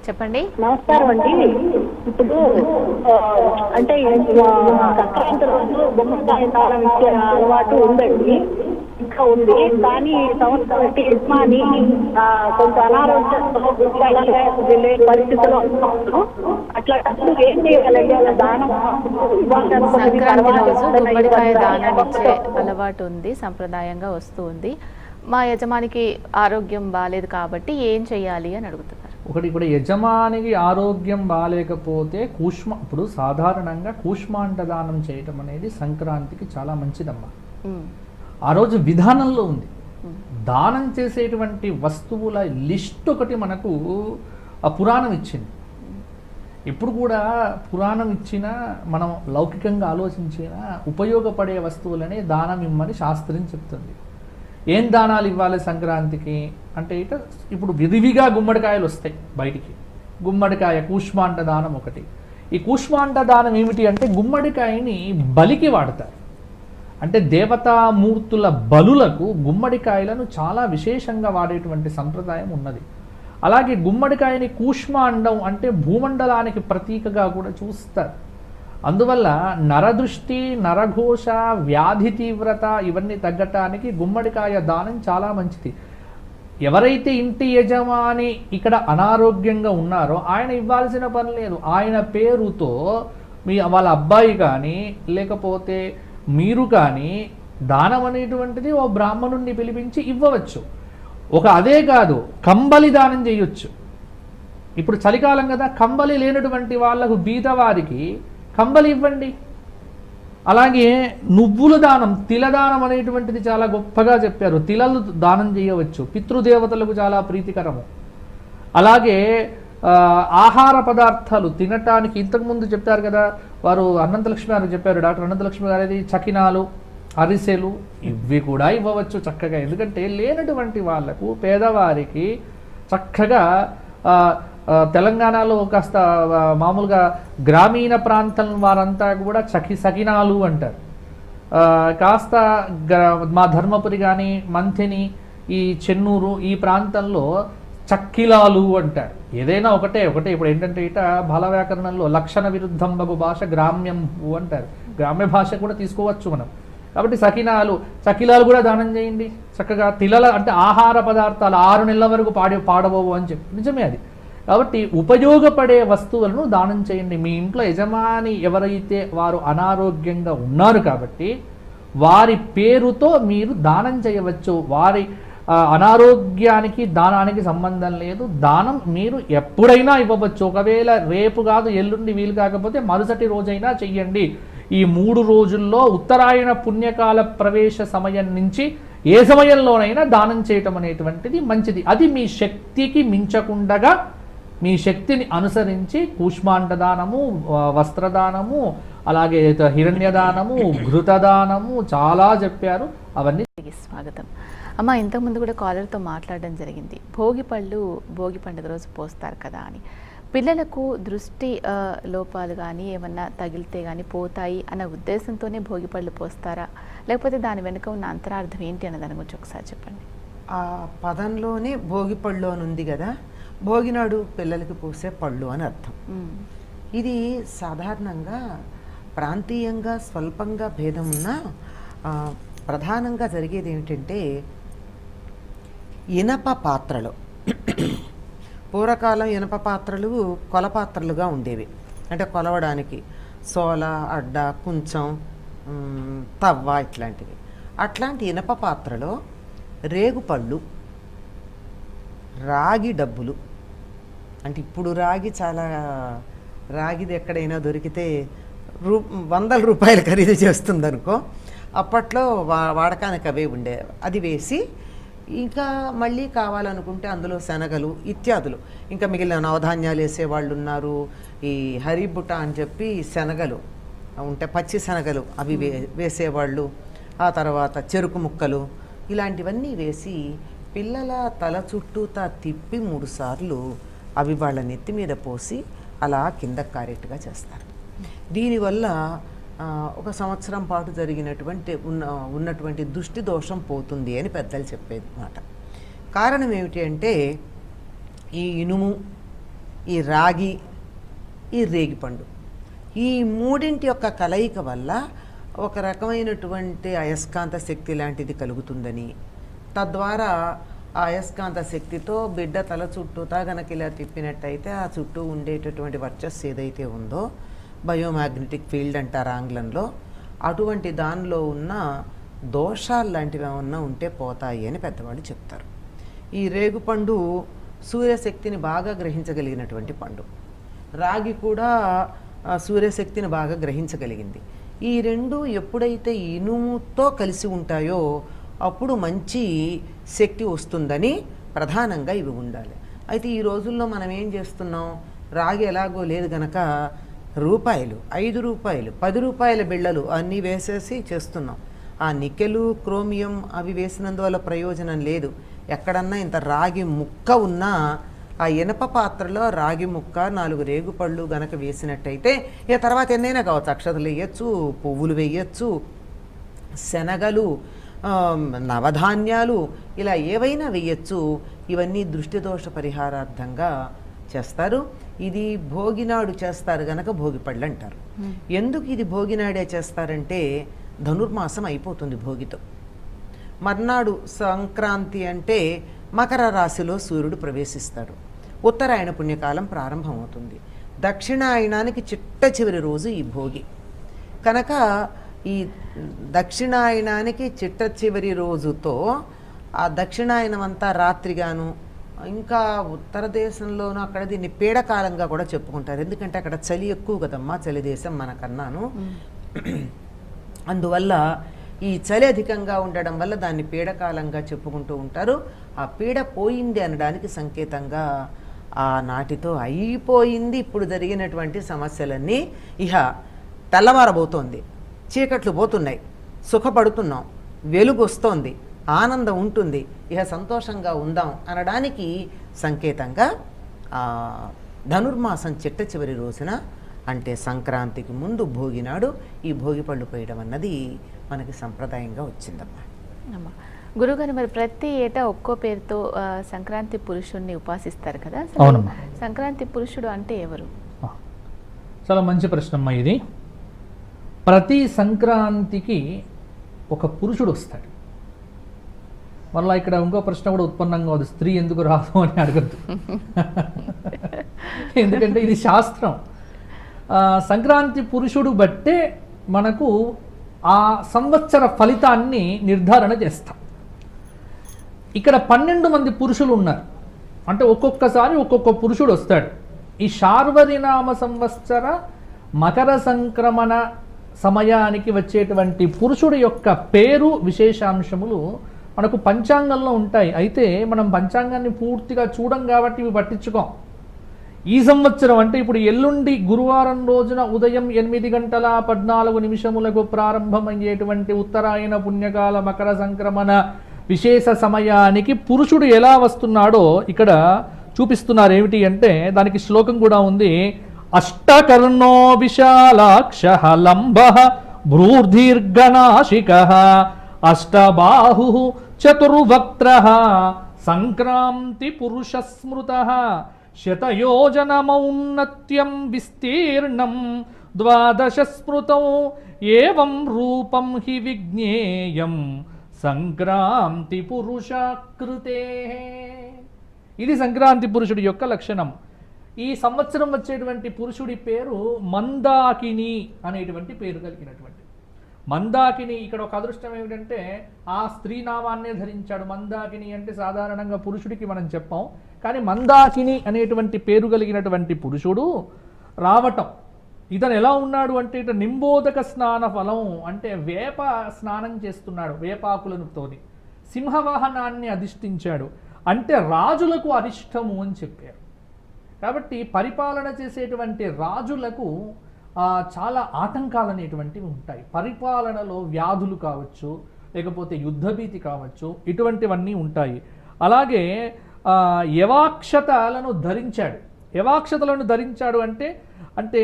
చెప్పండి. నమస్కారం అండి. ఇప్పుడు అంటే సంక్రాంతి రోజు గుమ్మడికాయ తాళం ఇచ్చే అలవాటు ఉందండి, ఇంకా ఉంది. కానీ సంవత్సరం యజమాని కొంచెం అనారోగ్యంతో పరిస్థితుల్లో అట్లాంటప్పుడు ఏం చేయాలండి? దానం సంక్రాంతి రోజు గుమ్మడికాయ దానం ఇచ్చే అలవాటు ఉంది, సంప్రదాయంగా వస్తూ ఉంది. మా యజమానికి ఆరోగ్యం బాగాలేదు కాబట్టి ఏం చేయాలి అని అడుగుతున్నారు. ఒకటి కూడా యజమానికి ఆరోగ్యం బాగాలేకపోతే ఇప్పుడు సాధారణంగా కూష్మాండ దానం చేయటం అనేది సంక్రాంతికి చాలా మంచిదమ్మా. ఆ రోజు విధానంలో ఉంది. దానం చేసేటువంటి వస్తువుల లిస్ట్ ఒకటి మనకు ఆ పురాణం ఇచ్చింది. ఎప్పుడు కూడా పురాణం ఇచ్చినా మనం లౌకికంగా ఆలోచించినా ఉపయోగపడే వస్తువులనే దానం ఇమ్మని శాస్త్రం చెప్తుంది. ఏం దానాలు ఇవ్వాలి సంక్రాంతికి అంటే ఇప్పుడు విరివిగా గుమ్మడికాయలు వస్తాయి బయటికి. గుమ్మడికాయ కూష్మాండ దానం ఒకటి. ఈ కూష్మాండ దానం ఏమిటి అంటే గుమ్మడికాయని బలికి వాడతారు. అంటే దేవతామూర్తుల బలులకు గుమ్మడికాయలను చాలా విశేషంగా వాడేటువంటి సంప్రదాయం ఉన్నది. అలాగే గుమ్మడికాయని కూష్మాండం అంటే భూమండలానికి ప్రతీకగా కూడా చూస్తారు. అందువల్ల నరదృష్టి, నరఘోష, వ్యాధి తీవ్రత ఇవన్నీ తగ్గటానికి గుమ్మడికాయ దానం చాలా మంచిది. ఎవరైతే ఇంటి యజమాని ఇక్కడ అనారోగ్యంగా ఉన్నారో ఆయన ఇవ్వాల్సిన పని లేదు. ఆయన పేరుతో వాళ్ళ అబ్బాయి కానీ లేకపోతే మీరు కానీ దానం అనేటువంటిది ఓ బ్రాహ్మణుణ్ణి పిలిపించి ఇవ్వవచ్చు. అదే కాదు, కంబలి దానం చేయొచ్చు. ఇప్పుడు చలికాలం కదా, కంబలి లేనటువంటి వాళ్ళకు బీదవారికి కంబలి ఇవ్వండి. అలాగే నువ్వుల దానం, తిలదానం అనేటువంటిది చాలా గొప్పగా చెప్పారు. తిలలు దానం చేయవచ్చు, పితృదేవతలకు చాలా ప్రీతికరము. అలాగే ఆహార పదార్థాలు తినటానికి ఇంతకుముందు చెప్పారు కదా, వారు అనంతలక్ష్మి గారు చెప్పారు, డాక్టర్ అనంతలక్ష్మి గారు, చకినాలు, అరిసెలు ఇవి కూడా ఇవ్వవచ్చు చక్కగా. ఎందుకంటే లేనటువంటి వాళ్లకు, పేదవారికి చక్కగా తెలంగాణలో కాస్త మామూలుగా గ్రామీణ ప్రాంతం వారంతా కూడా సకినాలు అంటారు. కాస్త మా ధర్మపురి కానీ మంథిని, ఈ చెన్నూరు ఈ ప్రాంతంలో చక్కిలాలు అంటారు. ఏదైనా ఒకటే. ఇప్పుడు ఏంటంటే బాల వ్యాకరణంలో లక్షణ విరుద్ధం బగు భాష గ్రామ్యం అంటారు. గ్రామ్య భాష కూడా తీసుకోవచ్చు మనం. కాబట్టి చకిలాలు కూడా దానం చేయండి చక్కగా. తిలల అంటే ఆహార పదార్థాలు 6 నెలల వరకు పాడబోవు అని చెప్పి నిజమే అది. కాబట్టి ఉపయోగపడే వస్తువులను దానం చేయండి. మీ ఇంట్లో యజమాని ఎవరైతే వారు అనారోగ్యంగా ఉన్నారు కాబట్టి వారి పేరుతో మీరు దానం చేయవచ్చు. వారి అనారోగ్యానికి దానానికి సంబంధం లేదు. దానం మీరు ఎప్పుడైనా ఇవ్వవచ్చు. ఒకవేళ రేపు కాదు ఎల్లుండి వీలు కాకపోతే మరుసటి రోజైనా చెయ్యండి. ఈ 3 రోజుల్లో ఉత్తరాయణ పుణ్యకాల ప్రవేశ సమయం నుంచి ఏ సమయంలోనైనా దానం చేయటం అనేటువంటిది మంచిది. అది మీ శక్తికి మించకుండగా మీ శక్తిని అనుసరించి కూష్మాండ దానము, వస్త్రదానము, అలాగే హిరణ్యదానము, ఘృతదానము చాలా చెప్పారు. అవన్నీ స్వాగతం. అమ్మ, ఇంతకుముందు కూడా కాలర్తో మాట్లాడడం జరిగింది. భోగి పళ్ళు భోగి పండుగ రోజు పోస్తారు కదా అని. పిల్లలకు దృష్టి లోపాలు కానీ ఏమన్నా తగిలితే కానీ పోతాయి అన్న ఉద్దేశంతోనే భోగి పళ్ళు పోస్తారా, లేకపోతే దాని వెనుక ఉన్న అంతరార్థం ఏంటి అన్న దాని గురించి ఒకసారి చెప్పండి. ఆ పదంలోనే భోగి పళ్ళు అని ఉంది కదా, భోగినాడు పిల్లలకి పోసే పళ్ళు అని అర్థం. ఇది సాధారణంగా ప్రాంతీయంగా స్వల్పంగా భేదం ఉన్నా ప్రధానంగా జరిగేది ఏమిటంటే ఇనప పాత్రలు. పూర్వకాలం ఇనప పాత్రలు కొల పాత్రలుగా ఉండేవి. అంటే కొలవడానికి సోల, అడ్డ, కుంచం, తవ్వ ఇట్లాంటివి. అట్లాంటి ఇనప పాత్రలో రేగుపళ్ళు, రాగి డబ్బులు, అంటే ఇప్పుడు రాగి చాలా రాగిది ఎక్కడైనా దొరికితే 100 రూపాయలు ఖరీదు చేస్తుంది అనుకో. అప్పట్లో వాడకానికి అవే ఉండే. అది వేసి ఇంకా మళ్ళీ కావాలనుకుంటే అందులో శనగలు ఇత్యాదులు, ఇంకా మిగిలిన నవధాన్యాలు వేసేవాళ్ళు ఉన్నారు. ఈ హరిబుట అని చెప్పి శనగలు ఉంటే పచ్చి శనగలు అవి వేసేవాళ్ళు. ఆ తర్వాత చెరుకు ముక్కలు ఇలాంటివన్నీ వేసి పిల్లల తల చుట్టూతా తిప్పి 3 సార్లు అవి వాళ్ళ నెత్తి మీద పోసి అలా కింద కారేట్టుగా చేస్తారు. దీనివల్ల 1 సంవత్సరం పాటు ఉన్నటువంటి దృష్టి దోషం పోతుంది అని పెద్దలు చెప్పేది మాట. కారణం ఏమిటి అంటే ఈ ఇనుము, ఈ రాగి, ఈ రేగిపండు, ఈ మూడింటి యొక్క కలయిక వల్ల ఒక రకమైనటువంటి అయస్కాంత శక్తి లాంటిది కలుగుతుందని, తద్వారా ఆ అయస్కాంత శక్తితో బిడ్డ తల చుట్టూతా గనక ఇలా తిప్పినట్టయితే ఆ చుట్టూ ఉండేటటువంటి వర్చస్సు ఏదైతే ఉందో, బయోమాగ్నెటిక్ ఫీల్డ్ అంటారు ఆంగ్లంలో, అటువంటి దానిలో ఉన్న దోషాలు లాంటివి ఏమన్నా ఉంటే పోతాయి అని పెద్దవాళ్ళు చెప్తారు. ఈ రేగుపండు సూర్యశక్తిని బాగా గ్రహించగలిగినటువంటి పండు. రాగి కూడా సూర్యశక్తిని బాగా గ్రహించగలిగింది. ఈ రెండు ఎప్పుడైతే ఇనుముతో కలిసి ఉంటాయో అప్పుడు మంచి శక్తి వస్తుందని ప్రధానంగా ఇవి ఉండాలి. అయితే ఈ రోజుల్లో మనం ఏం చేస్తున్నాం, రాగి ఎలాగో లేదు గనక రూపాయలు, 5 రూపాయలు, 10 రూపాయల బిళ్ళలు అన్నీ వేసేసి చేస్తున్నాం. ఆ నికెలు, క్రోమియం అవి వేసినందువల్ల ప్రయోజనం లేదు. ఎక్కడన్నా ఇంత రాగి ముక్క ఉన్నా ఆ ఇనప పాత్రలో రాగి ముక్క 4 రేగుపళ్ళు గనక వేసినట్టయితే ఇక తర్వాత ఎన్నైనా కావచ్చు. అక్షతలు వేయచ్చు, పువ్వులు వేయచ్చు, శనగలు, నవధాన్యాలు ఇలా ఏవైనా వేయచ్చు. ఇవన్నీ దృష్టిదోష పరిహారార్థంగా చేస్తారు. ఇది భోగినాడు చేస్తారు గనక భోగిపళ్ళు అంటారు. ఎందుకు ఇది భోగినాడే చేస్తారంటే ధనుర్మాసం అయిపోతుంది భోగితో. మర్నాడు సంక్రాంతి అంటే మకర రాశిలో సూర్యుడు ప్రవేశిస్తాడు. ఉత్తరాయణ పుణ్యకాలం ప్రారంభమవుతుంది. దక్షిణాయనానికి చిట్ట చివరి రోజు ఈ భోగి కనుక ఈ దక్షిణాయనానికి చిట్ట చివరి రోజుతో ఆ దక్షిణాయనం అంతా రాత్రిగాను, ఇంకా ఉత్తర దేశంలోనూ అక్కడ దీన్ని పీడకాలంగా కూడా చెప్పుకుంటారు. ఎందుకంటే అక్కడ చలి ఎక్కువ కదమ్మా, చలి దేశం మనకన్నాను. అందువల్ల ఈ చలి అధికంగా ఉండడం వల్ల దాన్ని పీడకాలంగా చెప్పుకుంటూ ఉంటారు. ఆ పీడ పోయింది అనడానికి సంకేతంగా ఆ నాటితో అయిపోయింది. ఇప్పుడు జరిగినటువంటి సమస్యలన్నీ ఇహ తెల్లవారబోతోంది, చీకట్లు పోతున్నాయి, సుఖపడుతున్నాం, వెలుగు వస్తోంది, ఆనందం ఉంటుంది, ఇహ సంతోషంగా ఉందాం అనడానికి సంకేతంగా ధనుర్మాసం చిట్ట చివరి రోజున అంటే సంక్రాంతికి ముందు భోగినాడు ఈ భోగిపళ్ళు పోయడం అన్నది మనకి సంప్రదాయంగా వచ్చిందమ్మా. గురుగారు, మరి ప్రతి ఏటా ఒక్కో పేరుతో సంక్రాంతి పురుషుడిని ఉపాసిస్తారు కదా. అవునమ్మా. సంక్రాంతి పురుషుడు అంటే ఎవరు? చాలా మంచి ప్రశ్న అమ్మా ఇది. ప్రతి సంక్రాంతికి ఒక పురుషుడు వస్తాడు. మళ్ళీ ఇక్కడ ఇంకో ప్రశ్న కూడా ఉత్పన్నంగా ఉంది, స్త్రీ ఎందుకు రాదు అని అడగద్దు. ఎందుకంటే ఇది శాస్త్రం. సంక్రాంతి పురుషుడు బట్టే మనకు ఆ సంవత్సర ఫలితాన్ని నిర్ధారణ చేస్తాం. ఇక్కడ 12 మంది పురుషులు ఉన్నారు. అంటే ఒక్కొక్కసారి ఒక్కొక్క పురుషుడు వస్తాడు. ఈ శార్వరినామ సంవత్సర మకర సంక్రమణ సమయానికి వచ్చేటువంటి పురుషుడి యొక్క పేరు విశేషాంశములు మనకు పంచాంగంలో ఉంటాయి. అయితే మనం పంచాంగాన్ని పూర్తిగా చూడం కాబట్టి ఇవి పట్టించుకోం. ఈ సంవత్సరం అంటే ఇప్పుడు ఎల్లుండి గురువారం రోజున ఉదయం 8:14 ప్రారంభమయ్యేటువంటి ఉత్తరాయణ పుణ్యకాల మకర సంక్రమణ విశేష సమయానికి పురుషుడు ఎలా వస్తున్నాడో ఇక్కడ చూపిస్తున్నారు. ఏమిటి అంటే దానికి శ్లోకం కూడా ఉంది. అష్టకర్ణో విశాలాక్షః లంబః భ్రూర్దీర్ఘనాశికః అష్టబాహు చతుర్వక్త్రః సంక్రాంతి పురుష స్మృతః శతయోజనమౌన్నత్యం విస్తీర్ణం ద్వాదశ స్మృతం ఏవం రూపం హి విజ్ఞేయం సంక్రాంతి పురుషకృతే. ఇది సంక్రాంతి పురుషుడి యొక్క లక్షణం. ఈ సంవత్సరం వచ్చేటువంటి పురుషుడి పేరు మందాకిని అనేటువంటి పేరు కలిగినటువంటి. మందాకిని ఇక్కడ ఒక అదృష్టం ఏమిటంటే ఆ స్త్రీ నామాన్నే ధరించాడు. మందాకిని అంటే సాధారణంగా పురుషుడికి మనం చెప్పాం, కానీ మందాకిని అనేటువంటి పేరు కలిగినటువంటి పురుషుడు రావటం. ఇతను ఎలా ఉన్నాడు అంటే ఇట నింబోదక స్నాన ఫలం అంటే వేప స్నానం చేస్తున్నాడు వేపాకులను తోని. సింహవాహనాన్ని అధిష్ఠించాడు అంటే రాజులకు అరిష్టము అని చెప్పారు. కాబట్టి పరిపాలన చేసేటువంటి రాజులకు చాలా ఆటంకాలు అనేటువంటివి ఉంటాయి. పరిపాలనలో వ్యాధులు కావచ్చు, లేకపోతే యుద్ధభీతి కావచ్చు, ఇటువంటివన్నీ ఉంటాయి. అలాగే యవాక్షతలను ధరించాడు. యవాక్షతలను ధరించాడు అంటే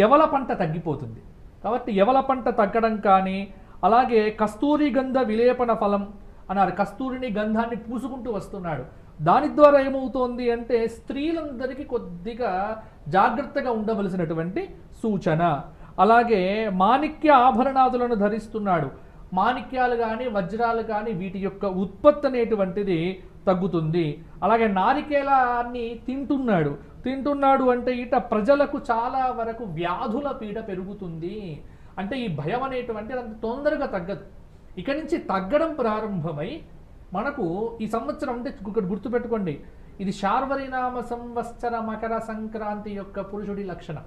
యవల పంట తగ్గిపోతుంది. కాబట్టి యవల పంట తగ్గడం కానీ, అలాగే కస్తూరి గంధ విలేపన ఫలం అన్నారు. కస్తూరిని గంధాన్ని పూసుకుంటూ వస్తున్నాడు. దాని ద్వారా ఏమవుతోంది అంటే స్త్రీలందరికీ కొద్దిగా జాగ్రత్తగా ఉండవలసినటువంటి సూచన. అలాగే మాణిక్య ఆభరణాదులను ధరిస్తున్నాడు. మాణిక్యాలు కానీ వజ్రాలు కానీ వీటి యొక్క ఉత్పత్తి అనేటువంటిది తగ్గుతుంది. అలాగే నారికేలాన్ని తింటున్నాడు అంటే ఇట ప్రజలకు చాలా వరకు వ్యాధుల పీడ పెరుగుతుంది. అంటే ఈ భయం అనేటువంటిది అంత తొందరగా తగ్గదు. ఇక నుంచి తగ్గడం ప్రారంభమై మనకు ఈ సంవత్సరం అంటే ఇక్కడ గుర్తుపెట్టుకోండి, ఇది శార్వరినామ సంవత్సర మకర సంక్రాంతి యొక్క పురుషుడి లక్షణం.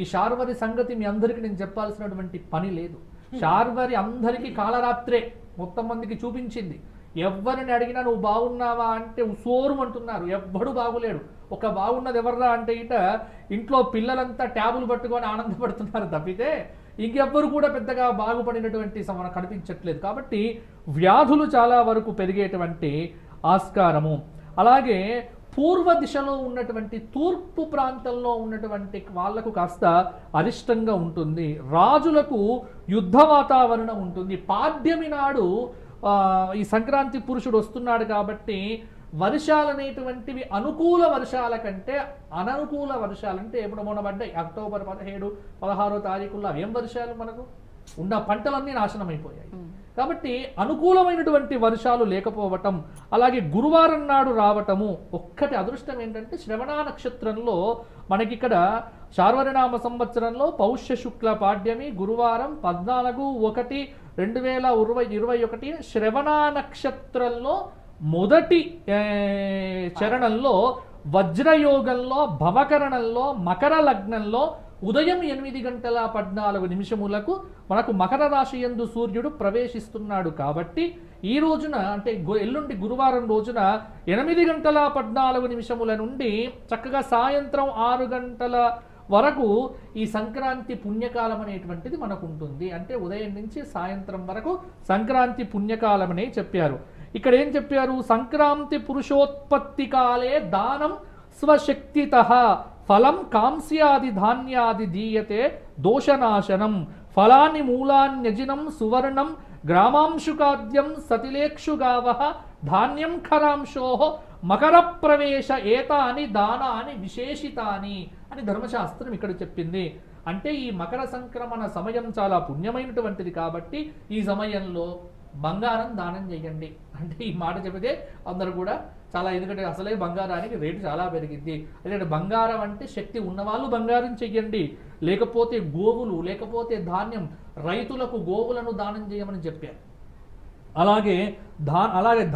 ఈ శార్వరి సంగతి మీ అందరికీ నేను చెప్పాల్సినటువంటి పని లేదు. శార్వరి అందరికీ కాలరాత్రే మొత్తం మందికి చూపించింది. ఎవరిని అడిగినా నువ్వు బాగున్నావా అంటే ఉసోరం అంటున్నారు, ఎవ్వడు బాగులేడు. ఒక బాగున్నది ఎవర్రా అంటే ఇంట్లో పిల్లలంతా ట్యాబులు పట్టుకొని ఆనందపడుతున్నారు తప్పితే ఇంకెవ్వరు కూడా పెద్దగా బాగుపడినటువంటి మనకు కనిపించట్లేదు. కాబట్టి వ్యాధులు చాలా వరకు పెరిగేటువంటి ఆస్కారము. అలాగే పూర్వ దిశలో ఉన్నటువంటి తూర్పు ప్రాంతంలో ఉన్నటువంటి వాళ్లకు కాస్త అరిష్టంగా ఉంటుంది. రాజులకు యుద్ధ వాతావరణం ఉంటుంది. పాడ్యమి నాడు ఈ సంక్రాంతి పురుషుడు వస్తున్నాడు కాబట్టి వర్షాలు అనేటువంటివి అనుకూల వర్షాల కంటే అననుకూల వర్షాలంటే ఎప్పుడు మొన్న పడ్డాయి అక్టోబర్ 17, 16 తారీఖుల్లో అవేం వర్షాలు, మనకు ఉన్న పంటలన్నీ నాశనం అయిపోయాయి. కాబట్టి అనుకూలమైనటువంటి వర్షాలు లేకపోవటం, అలాగే గురువారం నాడు రావటము. ఒక్కటి అదృష్టం ఏంటంటే శ్రవణ నక్షత్రంలో మనకిక్కడ శార్వరినామ సంవత్సరంలో పౌష్య శుక్ల పాడ్యమి గురువారం 14/1/2021 శ్రవణ నక్షత్రంలో మొదటి చరణంలో వజ్రయోగంలో భవకరణంలో మకర లగ్నంలో ఉదయం 8:14 మనకు మకర రాశి యందు సూర్యుడు ప్రవేశిస్తున్నాడు. కాబట్టి ఈ రోజున అంటే ఎల్లుండి గురువారం రోజున 8:14 నుండి చక్కగా సాయంత్రం 6 గంటల వరకు ఈ సంక్రాంతి పుణ్యకాలం అనేటువంటిది మనకు ఉంటుంది. అంటే ఉదయం నుంచి సాయంత్రం వరకు సంక్రాంతి పుణ్యకాలం అనే చెప్పారు. ఇక్కడ ఏం చెప్పారు? సంక్రాంతి పురుషోత్పత్తి కాలే దానం స్వశక్తితః ఫలం కాంస్యాది ధాన్యాది దీయతే దోషనాశనం ఫలాని మూలాన్యజినం సువర్ణం గ్రామాంశుకాద్యం సతిలేక్షుగావః ధాన్యం ఖరాంశో మకర ప్రవేశ ఏతాని దానాని విశేషితాని అని ధర్మశాస్త్రం ఇక్కడ చెప్పింది. అంటే ఈ మకర సంక్రమణ సమయం చాలా పుణ్యమైనటువంటిది కాబట్టి ఈ సమయంలో బంగారం దానం చేయండి. అంటే ఈ మాట చెబితే అందరూ కూడా చాలా, ఎందుకంటే అసలే బంగారానికి రేటు చాలా పెరిగింది. ఎందుకంటే బంగారం అంటే శక్తి ఉన్నవాళ్ళు బంగారం చెయ్యండి, లేకపోతే గోవులు లేకపోతే ధాన్యం రైతులకు గోవులను దానం చేయమని చెప్పారు. అలాగే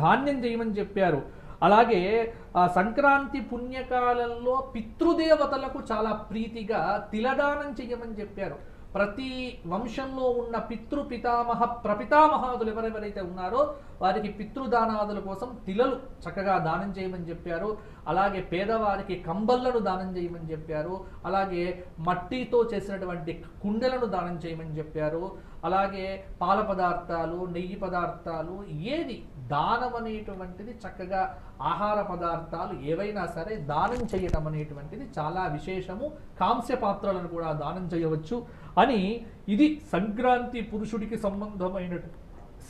ధాన్యం చేయమని చెప్పారు. అలాగే సంక్రాంతి పుణ్యకాలంలో పితృదేవతలకు చాలా ప్రీతిగా తిలదానం చేయమని చెప్పారు. ప్రతి వంశంలో ఉన్న పితృపితామహ ప్రపితామహాదులు ఎవరెవరైతే ఉన్నారో వారికి పితృదానాదుల కోసం తిలలు చక్కగా దానం చేయమని చెప్పారు. అలాగే పేదవారికి కంబళ్లను దానం చేయమని చెప్పారు. అలాగే మట్టితో చేసినటువంటి కుండలను దానం చేయమని చెప్పారు. అలాగే పాల పదార్థాలు, నెయ్యి పదార్థాలు, ఏది దానం అనేటువంటిది చక్కగా ఆహార పదార్థాలు ఏవైనా సరే దానం చేయటం అనేటువంటిది చాలా విశేషము. కాంస్య పాత్రలను కూడా దానం చేయవచ్చు అని ఇది సంక్రాంతి పురుషుడికి సంబంధమైన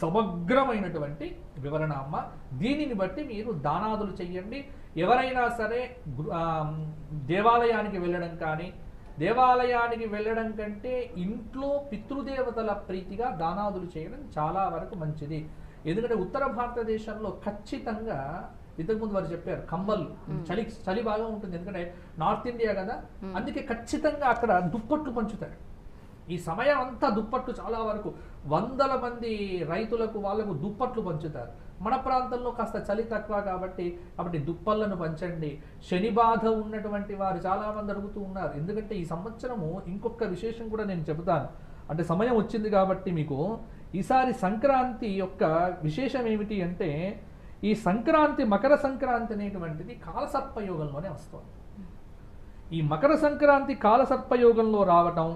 సమగ్రమైనటువంటి వివరణ అమ్మ. దీనిని బట్టి మీరు దానాదులు చెయ్యండి. ఎవరైనా సరే దేవాలయానికి వెళ్ళడం కానీ, దేవాలయానికి వెళ్ళడం కంటే ఇంట్లో పితృదేవతల ప్రీతిగా దానాదులు చేయడం చాలా వరకు మంచిది. ఎందుకంటే ఉత్తర భారతదేశంలో ఖచ్చితంగా ఇంతకుముందు వారు చెప్పారు కంబళ్ళు, చలి బాగా ఉంటుంది. ఎందుకంటే నార్త్ ఇండియా కదా, అందుకే ఖచ్చితంగా అక్కడ దుప్పట్లు పంచుతారు. ఈ సమయం అంతా దుప్పట్లు చాలా వరకు 100 మంది రైతులకు వాళ్ళకు దుప్పట్లు పంచుతారు. మన ప్రాంతంలో కాస్త చలి తక్కువ కాబట్టి దుప్పలను పంచండి. శని బాధ ఉన్నటువంటి వారు చాలామంది అడుగుతూ ఉన్నారు. ఎందుకంటే ఈ సంవత్సరము ఇంకొక విశేషం కూడా నేను చెబుతాను. అంటే సమయం వచ్చింది కాబట్టి మీకు ఈసారి సంక్రాంతి యొక్క విశేషం ఏమిటి అంటే, ఈ సంక్రాంతి మకర సంక్రాంతి అనేటువంటిది కాలసర్పయోగంలోనే వస్తుంది. ఈ మకర సంక్రాంతి కాలసర్పయోగంలో రావటం,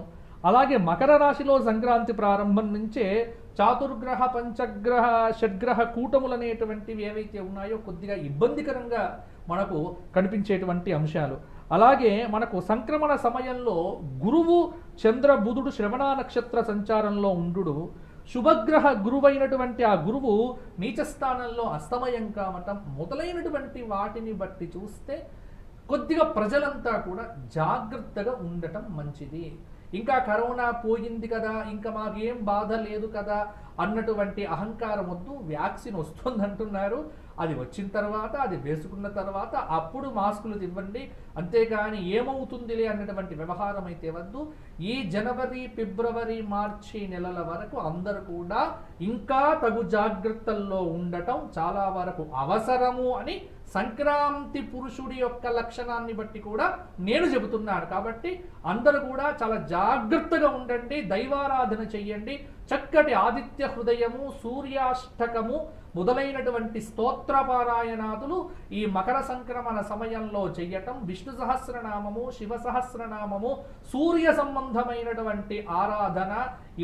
అలాగే మకర రాశిలో సంక్రాంతి ప్రారంభం నుంచే చాతుర్గ్రహ పంచగ్రహ షడ్గ్రహ కూటములు అనేటువంటివి ఏవైతే ఉన్నాయో కొద్దిగా ఇబ్బందికరంగా మనకు కనిపించేటువంటి అంశాలు. అలాగే మనకు సంక్రమణ సమయంలో గురువు చంద్ర బుధుడు శ్రవణ నక్షత్ర సంచారంలో ఉండు, శుభగ్రహ గురువైనటువంటి ఆ గురువు నీచస్థానంలో అస్తమయం కావటం మొదలైనటువంటి వాటిని బట్టి చూస్తే కొద్దిగా ప్రజలంతా కూడా జాగ్రత్తగా ఉండటం మంచిది. ఇంకా కరోనా పోయింది కదా, ఇంకా మాకేం బాధ లేదు కదా అన్నటువంటి అహంకారం వద్దు. వ్యాక్సిన్ వస్తుంది అంటున్నారు. అది వచ్చిన తర్వాత అది వేసుకున్న తర్వాత అప్పుడు మాస్కులు ఇవ్వండి. అంతేగాని ఏమవుతుందిలే అన్నటువంటి వ్యవహారం అయితే వద్దు. ఈ జనవరి, ఫిబ్రవరి, మార్చి నెలల వరకు అందరూ కూడా ఇంకా తగు జాగ్రత్తల్లో ఉండటం చాలా వరకు అవసరము అని సంక్రాంతి పురుషుడి యొక్క లక్షణాన్ని బట్టి కూడా నేను చెబుతున్నాను. కాబట్టి అందరూ కూడా చాలా జాగ్రత్తగా ఉండండి, దైవారాధన చెయ్యండి. చక్కటి ఆదిత్య హృదయము, సూర్యాష్టకము మొదలైనటువంటి స్తోత్రపారాయణాదులు ఈ మకర సంక్రమణ సమయంలో చెయ్యటం, విష్ణు సహస్రనామము, శివ సహస్రనామము, సూర్య సంబంధమైనటువంటి ఆరాధన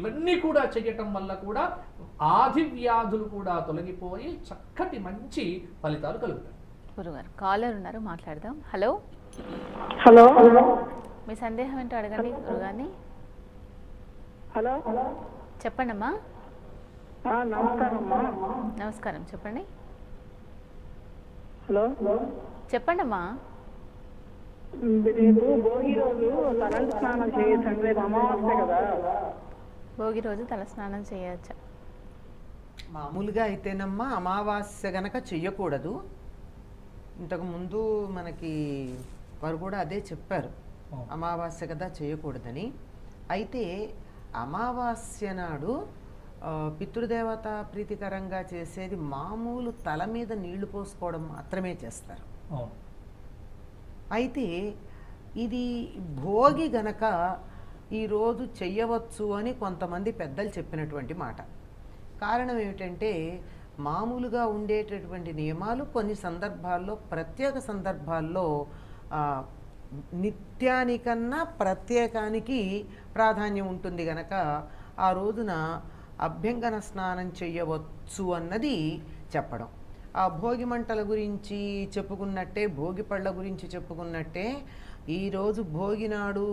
ఇవన్నీ కూడా చెయ్యటం వల్ల కూడా ఆది వ్యాధులు కూడా తొలగిపోయి చక్కటి మంచి ఫలితాలు కలుగుతాయి. గురుగారు కాలర్ ఉన్నారు, మాట్లాడదాం. హలో హలో మీ సందేహం ఏంటో అడగండి గురుగారిని. హలో చెప్పండి అమ్మా. నమస్కారం అమ్మా. నమస్కారం, చెప్పండి. హలో చెప్పండి అమ్మా. రేపు భోగి రోజు తలంటి స్నానం చేయొచ్చండి, రేపు అమావాస్య కదా. భోగి రోజు తల స్నానం చేయొచ్చా? మామూలుగా అయితేనమ్మా అమావాస్య గనక చెయ్యకూడదు. ఇంతకుముందు మనకి వారు కూడా అదే చెప్పారు, అమావాస్య కదా చేయకూడదని. అయితే అమావాస్య నాడు పితృదేవత ప్రీతికరంగా చేసేది మామూలు తల మీద నీళ్లు పోసుకోవడం మాత్రమే చేస్తారు. అయితే ఇది భోగి గనక ఈరోజు చెయ్యవచ్చు అని కొంతమంది పెద్దలు చెప్పినటువంటి మాట. కారణం ఏమిటంటే మామూలుగా ఉండేటటువంటి నియమాలు కొన్ని సందర్భాల్లో, ప్రత్యేక సందర్భాల్లో నిత్యానికన్నా ప్రత్యేకానికి ప్రాధాన్యం ఉంటుంది గనక ఆ రోజున అభ్యంగన స్నానం చేయవచ్చు అన్నది చెప్పడం. ఆ భోగి మంటల గురించి చెప్పుకున్నట్టే, భోగి పళ్ళ గురించి చెప్పుకున్నట్టే ఈరోజు భోగి నాడు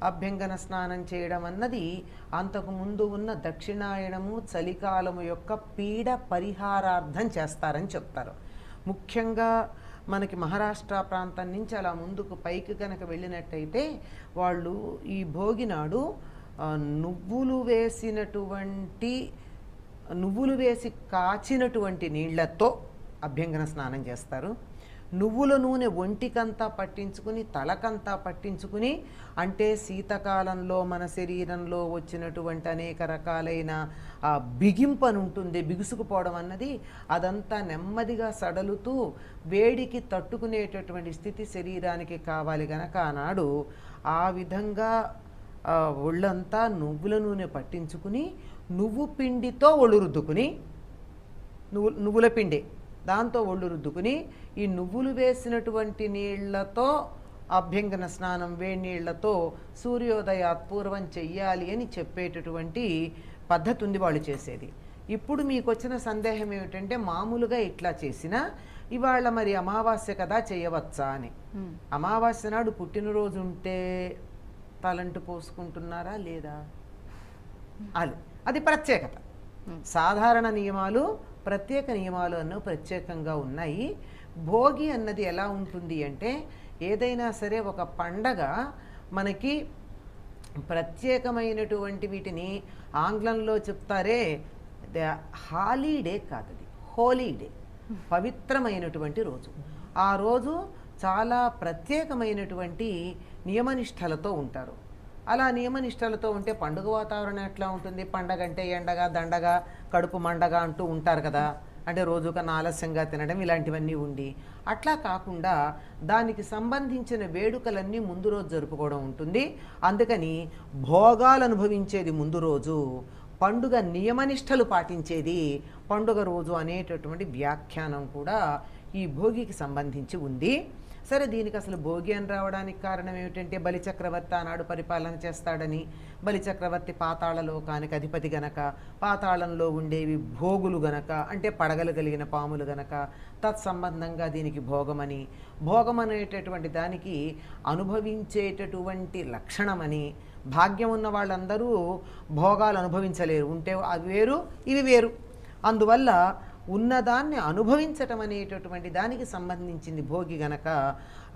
అభ్యంగన స్నానం చేయడం అన్నది అంతకుముందు ఉన్న దక్షిణాయనము, చలికాలము యొక్క పీడ పరిహారార్థం చేస్తారని చెప్తారు. ముఖ్యంగా మనకి మహారాష్ట్ర ప్రాంతం నుంచి అలా ముందుకు పైకి కనుక వెళ్ళినట్టయితే వాళ్ళు ఈ భోగి నాడు నువ్వులు వేసి కాచినటువంటి నీళ్లతో అభ్యంగన స్నానం చేస్తారు. నువ్వుల నూనె ఒంటికంతా పట్టించుకుని, తలకంతా పట్టించుకుని, అంటే శీతకాలంలో మన శరీరంలో వచ్చినటువంటి అనేక రకాలైన బిగింపు అని ఉంటుంది, బిగుసుకుపోవడం అన్నది అదంతా నెమ్మదిగా సడలుతూ వేడికి తట్టుకునేటటువంటి స్థితి శరీరానికి కావాలి గనక ఆనాడు ఆ విధంగా ఒళ్ళంతా నువ్వుల నూనె పట్టించుకుని, నువ్వు పిండితో ఒళ్ళు రుద్దుకుని, నువ్వుల పిండి దాంతో ఒళ్ళు రుద్దుకుని, ఈ నువ్వులు వేసినటువంటి నీళ్లతో అభ్యంగన స్నానం, వేడి నీళ్లతో సూర్యోదయాత్పూర్వం చెయ్యాలి అని చెప్పేటటువంటి పద్ధతి ఉంది వాళ్ళు చేసేది. ఇప్పుడు మీకు వచ్చిన సందేహం ఏమిటంటే మామూలుగా ఇట్లా చేసినా ఇవాళ మరి అమావాస్య కదా చేయవచ్చా అని. అమావాస్య నాడు పుట్టినరోజు ఉంటే తలంటు పోసుకుంటున్నారా లేదా? అది ప్రత్యేకత. సాధారణ నియమాలు, ప్రత్యేక నియమాలు అన్నవి ప్రత్యేకంగా ఉన్నాయి. భోగి అన్నది ఎలా ఉంటుంది అంటే ఏదైనా సరే ఒక పండగ మనకి ప్రత్యేకమైనటువంటి వీటిని ఆంగ్లంలో చెప్తారే హాలిడే కాదది, హోలీడే, పవిత్రమైనటువంటి రోజు. ఆ రోజు చాలా ప్రత్యేకమైనటువంటి నియమనిష్టలతో ఉంటారు. అలా నియమనిష్టలతో ఉంటే పండుగ వాతావరణం ఎట్లా ఉంటుంది? పండగ అంటే ఎండగా, దండగా, కడుపు మండగా అంటూ ఉంటారు కదా, అంటే రోజుకన్నా ఆలస్యంగా తినడం ఇలాంటివన్నీ ఉండి, అట్లా కాకుండా దానికి సంబంధించిన వేడుకలన్నీ ముందు రోజు జరుపుకోవడం ఉంటుంది. అందుకని భోగాలు అనుభవించేది ముందు రోజు, పండుగ నియమనిష్టలు పాటించేది పండుగ రోజు అనేటటువంటి వ్యాఖ్యానం కూడా ఈ భోగికి సంబంధించి ఉంది. సరే, దీనికి అసలు భోగి అని రావడానికి కారణం ఏమిటంటే బలిచక్రవర్తి ఆనాడు పరిపాలన చేస్తాడని. బలిచక్రవర్తి పాతాళలోకానికి అధిపతి గనక, పాతాళంలో ఉండేవి భోగులు గనక, అంటే పడగలు కలిగిన పాములు గనక తత్సంబంధంగా దీనికి భోగమని, భోగం అనేటటువంటి దానికి అనుభవించేటటువంటి లక్షణమని. భాగ్యం ఉన్న వాళ్ళందరూ భోగాలు అనుభవించలేరు, ఉంటే అవి వేరు ఇవి వేరు. అందువల్ల ఉన్నదాన్ని అనుభవించటం అనేటటువంటి దానికి సంబంధించింది భోగి గనక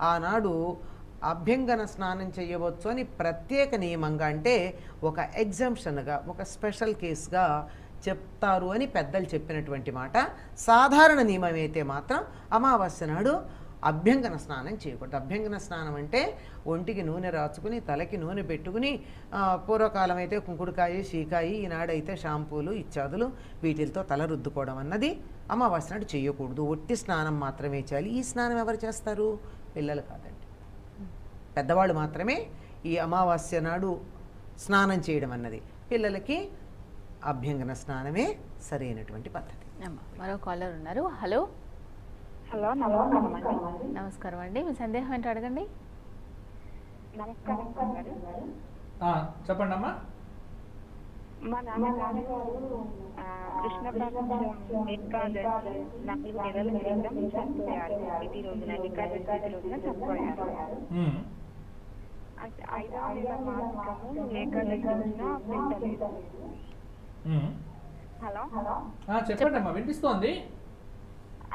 ఆనాడు అభ్యంగన స్నానం చేయవచ్చు అని ప్రత్యేక నియమంగా, అంటే ఒక ఎగ్జంప్షన్గా, ఒక స్పెషల్ కేసుగా చెప్తారు అని పెద్దలు చెప్పినటువంటి మాట. సాధారణ నియమం అయితే మాత్రం అమావాస్య నాడు అభ్యంగన స్నానం చేయకూడదు. అభ్యంగన స్నానం అంటే ఒంటికి నూనె రాచుకుని తలకి నూనె పెట్టుకుని పూర్వకాలం అయితే కుంకుడుకాయ షీకాయి, ఈనాడైతే షాంపూలు ఇత్యాదులు వీటితో తల రుద్దుకోవడం అన్నది అమావాస్య నాడు చేయకూడదు. ఒట్టి స్నానం మాత్రమే చేయాలి. ఈ స్నానం ఎవరు చేస్తారు? పిల్లలు కాదండి, పెద్దవాళ్ళు మాత్రమే ఈ అమావాస్య నాడు స్నానం చేయడం అన్నది. పిల్లలకి అభ్యంగన స్నానమే సరైనటువంటి పద్ధతి. మరో కాలర్ ఉన్నారు. హలో. హలో, నమస్కారం అండి. నమస్కారం అండి, మీ సందేహం ఏంటో అడగండి. నమస్కారం గారు. చెప్పండి అమ్మా. మా నాన్నగారు కృష్ణపక్షం ఏకాదశి 4 నెలల క్రితం చనిపోయారు. ఇది రోజున ఏకాదశి రోజున చనిపోయారు. అంటే 5వ నెల మాసము ఏకాదశి రోజున పెట్టలేదు. హలో, చెప్పండి అమ్మా, వినిపిస్తోంది.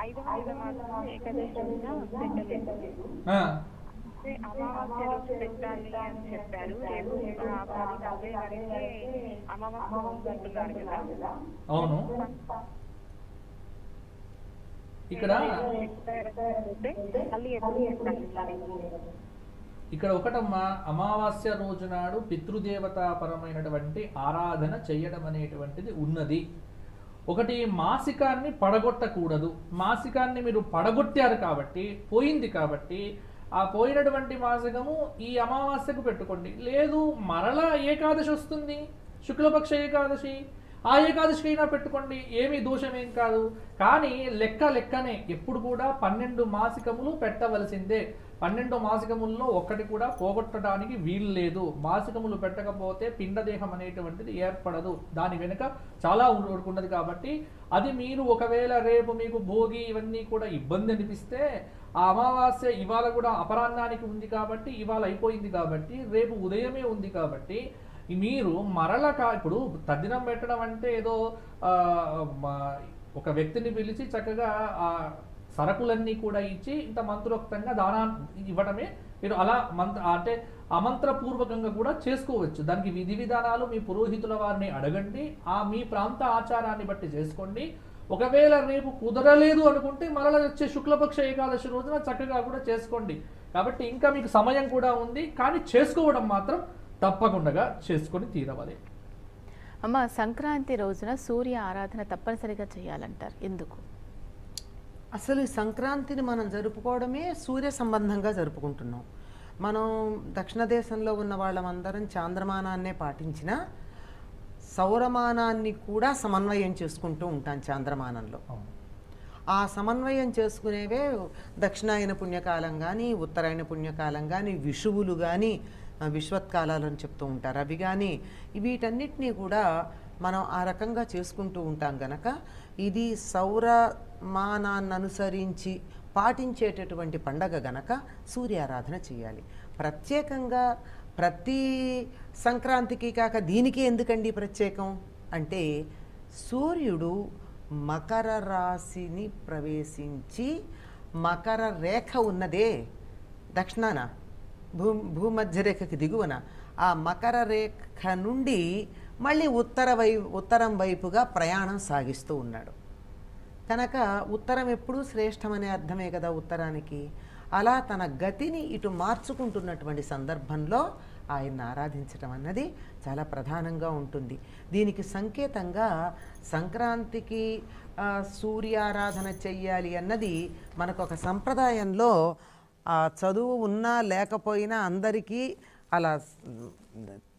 5వ నెల మాసము ఏకాదశి రోజున పెట్టలేదు. అమావాస్య రోజు పెట్టాలి అని చెప్పారు. రేపు 10:40 వరకే అమావాస్య రోజు అంటున్నారు కదా. అవును. ఇక్కడ మళ్ళీ ఎప్పుడు పెట్టాలి? ఇక్కడ ఒకటమ్మా, అమావాస్య రోజు నాడు పితృదేవతాపరమైనటువంటి ఆరాధన చేయడం అనేటువంటిది ఉన్నది. ఒకటి, మాసికాన్ని పడగొట్టకూడదు. మాసికాన్ని మీరు పడగొట్టారు కాబట్టి, పోయింది కాబట్టి, ఆ పోయినటువంటి మాసికము ఈ అమావాస్యకు పెట్టుకోండి. లేదు మరలా ఏకాదశి వస్తుంది, శుక్లపక్ష ఏకాదశి, ఆ ఏకాదశికి అయినా పెట్టుకోండి, ఏమీ దోషమేం కాదు. కానీ లెక్కనే ఎప్పుడు కూడా 12 మాసికములు పెట్టవలసిందే. 12 మాసికముల్లో ఒక్కటి కూడా పోగొట్టడానికి వీలు లేదు. మాసికములు పెట్టకపోతే పిండదేహం అనేటువంటిది ఏర్పడదు. దాని వెనుక చాలా ఉన్నది కాబట్టి అది మీరు ఒకవేళ రేపు మీకు భోగి ఇవన్నీ కూడా ఇబ్బంది అనిపిస్తే, ఆ అమావాస్య ఇవాళ కూడా అపరాహ్నానికి ఉంది కాబట్టి, ఇవాళ అయిపోయింది కాబట్టి, రేపు ఉదయమే ఉంది కాబట్టి మీరు మరల ఇప్పుడు తద్దినం పెట్టడం అంటే ఏదో ఒక వ్యక్తిని పిలిచి చక్కగా ఆ సరకులన్నీ కూడా ఇచ్చి ఇంత మంత్రోక్తంగా దానాన్ని ఇవ్వడమే. మీరు అలా అంటే అమంత్రపూర్వకంగా కూడా చేసుకోవచ్చు. దానికి విధి విధానాలు మీ పురోహితుల వారిని అడగండి, మీ ప్రాంత ఆచారాన్ని బట్టి చేసుకోండి. ఒకవేళ రేపు కుదరలేదు అనుకుంటే మరలా వచ్చే శుక్లపక్ష ఏకాదశి రోజున చక్కగా కూడా చేసుకోండి. కాబట్టి ఇంకా మీకు సమయం కూడా ఉంది, కానీ చేసుకోవడం మాత్రం తప్పకుండా చేసుకొని తీరవాలి. అమ్మ, సంక్రాంతి రోజున సూర్య ఆరాధన తప్పనిసరిగా చేయాలంటారు, ఎందుకు? అసలు ఈ సంక్రాంతిని మనం జరుపుకోవడమే సూర్య సంబంధంగా జరుపుకుంటున్నాం. మనం దక్షిణ దేశంలో ఉన్న వాళ్ళమందరం చాంద్రమానాన్నే పాటించిన సౌరమానాన్ని కూడా సమన్వయం చేసుకుంటూ ఉంటాం చాంద్రమానంలో. ఆ సమన్వయం చేసుకునేవే దక్షిణాయన పుణ్యకాలం కానీ, ఉత్తరాయణ పుణ్యకాలం కానీ, విషువులు కానీ, విశ్వత్కాలాలు అని చెప్తూ ఉంటారు. అవి కానీ వీటన్నిటినీ కూడా మనం ఆ రకంగా చేసుకుంటూ ఉంటాం గనక ఇది సౌరమానాన్ని అనుసరించి పాటించేటటువంటి పండగ గనక సూర్యారాధన చేయాలి. ప్రత్యేకంగా ప్రతి సంక్రాంతికి కాక దీనికి ఎందుకండి ప్రత్యేకం అంటే, సూర్యుడు మకర రాశిని ప్రవేశించి మకర రేఖ ఉన్నదే దక్షిణాన భూమధ్యరేఖకి దిగువన, ఆ మకర రేఖ నుండి మళ్ళీ ఉత్తరం వైపుగా ప్రయాణం సాగిస్తూ ఉన్నాడు. కనుక ఉత్తరం ఎప్పుడూ శ్రేష్టమనే అర్థమే కదా ఉత్తరానికి. అలా తన గతిని ఇటు మార్చుకుంటున్నటువంటి సందర్భంలో ఆయన్ని ఆరాధించటం అన్నది చాలా ప్రధానంగా ఉంటుంది. దీనికి సంకేతంగా సంక్రాంతికి సూర్యారాధన చెయ్యాలి అన్నది మనకు ఒక సంప్రదాయంలో చదువు ఉన్నా లేకపోయినా అందరికీ అలా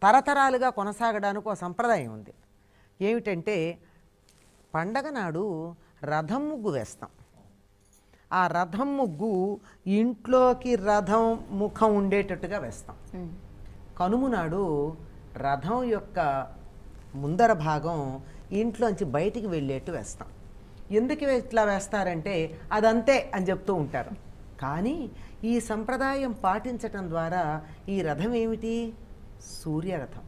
తరతరాలుగా కొనసాగడానికి ఒక సంప్రదాయం ఉంది. ఏమిటంటే, పండగ నాడు రథం ముగ్గు వేస్తాం. ఆ రథం ముగ్గు ఇంట్లోకి రథం ముఖం ఉండేటట్టుగా వేస్తాం. కనుమ నాడు రథం యొక్క ముందర భాగం ఇంట్లోంచి బయటికి వెళ్ళేట్టు వేస్తాం. ఎందుకు ఇట్లా వేస్తారంటే అదంతే అని చెప్తూ ఉంటారు. కానీ ఈ సంప్రదాయం పాటించటం ద్వారా ఈ రథం ఏమిటి? సూర్యరథం.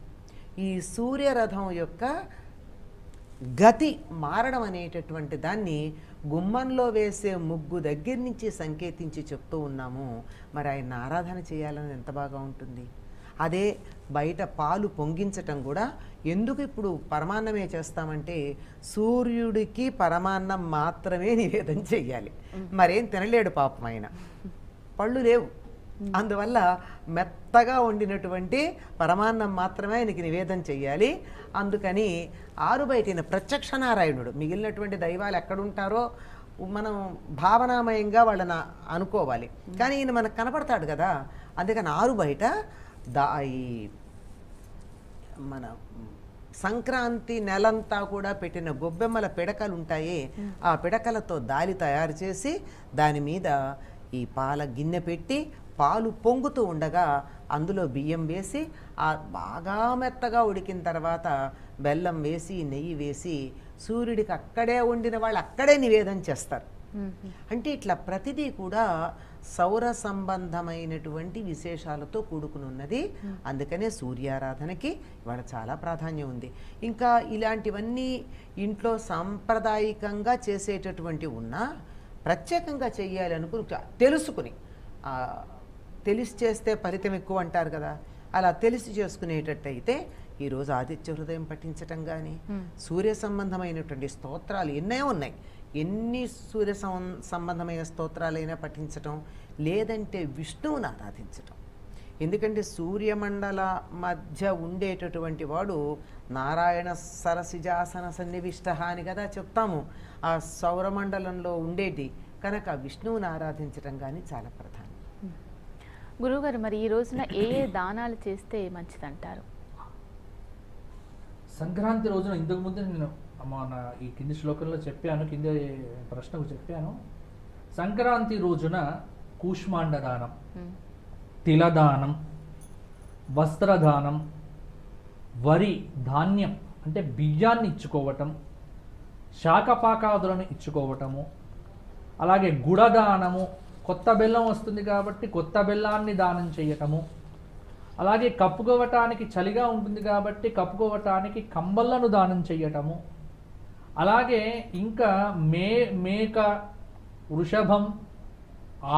ఈ సూర్యరథం యొక్క గతి మారడం అనేటటువంటి దాన్ని గుమ్మంలో వేసే ముగ్గు దగ్గర నుంచి సంకేతించి చెప్తూ ఉన్నాము. మరి ఆయన ఆరాధన చేయాలని ఎంత బాగా ఉంటుంది. అదే బయట పాలు పొంగించటం కూడా ఎందుకు ఇప్పుడు పరమాన్నమే చేస్తామంటే సూర్యుడికి పరమాన్నం మాత్రమే నివేదన చెయ్యాలి, మరేం తినలేడు పాపం ఆయన, పళ్ళు లేవు, అందువల్ల మెత్తగా వండినటువంటి పరమాన్నం మాత్రమే ఆయనకి నివేదన చెయ్యాలి. అందుకని ఆరుబయటిన ప్రత్యక్ష నారాయణుడు, మిగిలినటువంటి దైవాలు ఎక్కడుంటారో మనం భావనామయంగా వాళ్ళని అనుకోవాలి, కానీ ఈయన మనకు కనపడతాడు కదా. అందుకని ఆరుబయట ఈ మన సంక్రాంతి నెలంతా కూడా పెట్టిన గొబ్బెమ్మల పిడకలు ఉంటాయి, ఆ పిడకలతో దాలి తయారు చేసి దాని మీద ఈ పాల గిన్నె పెట్టి పాలు పొంగుతూ ఉండగా అందులో బియ్యం వేసి ఆ బాగా మెత్తగా ఉడికిన తర్వాత బెల్లం వేసి నెయ్యి వేసి సూర్యుడికి అక్కడే వండిన వాళ్ళు అక్కడే నివేదన చేస్తారు. అంటే ఇట్లా ప్రతిదీ కూడా సౌర సంబంధమైనటువంటి విశేషాలతో కూడుకునున్నది. అందుకనే సూర్యారాధనకి ఇవాళ చాలా ప్రాధాన్యం ఉంది. ఇంకా ఇలాంటివన్నీ ఇంట్లో సాంప్రదాయికంగా చేసేటటువంటి ఉన్నా ప్రత్యేకంగా చెయ్యాలి అనుకుని తెలుసుకుని, తెలిసి చేస్తే ఫలితం ఎక్కువ అంటారు కదా, అలా తెలిసి చేసుకునేటట్టయితే ఈరోజు ఆదిత్య హృదయం పఠించటం కానీ, సూర్య సంబంధమైనటువంటి స్తోత్రాలు ఎన్నో ఉన్నాయి, ఎన్ని సూర్య సంబంధమైన స్తోత్రాలైనా పఠించటం, లేదంటే విష్ణువుని ఆరాధించటం. ఎందుకంటే సూర్యమండల మధ్య ఉండేటటువంటి వాడు నారాయణ సరసిజాసన సన్నివిష్ట అని కదా చెప్తాము, ఆ సౌరమండలంలో ఉండేటి కనుక విష్ణువుని ఆరాధించటం కానీ చాలా ప్రధానం. గురువుగారు, మరి ఈ రోజున ఏ దానాలు చేస్తే మంచిదంటారు? సంక్రాంతి రోజున ఇంతకుముందు నేను మన ఈ కింది శ్లోకంలో చెప్పాను, కింది ప్రశ్నకు చెప్పాను. సంక్రాంతి రోజున కూష్మాండ దానం, తిలదానం, వస్త్రదానం, వరి ధాన్యం అంటే బియ్యాన్ని ఇచ్చుకోవటం, శాకపాకాదులను ఇచ్చుకోవటము, అలాగే గుడదానము, కొత్త బెల్లం వస్తుంది కాబట్టి కొత్త బెల్లాన్ని దానం చేయటము, అలాగే కప్పుకోవటానికి చలిగా ఉంటుంది కాబట్టి కప్పుకోవటానికి కంబళ్ళను దానం చేయటము, అలాగే ఇంకా మేక, వృషభం,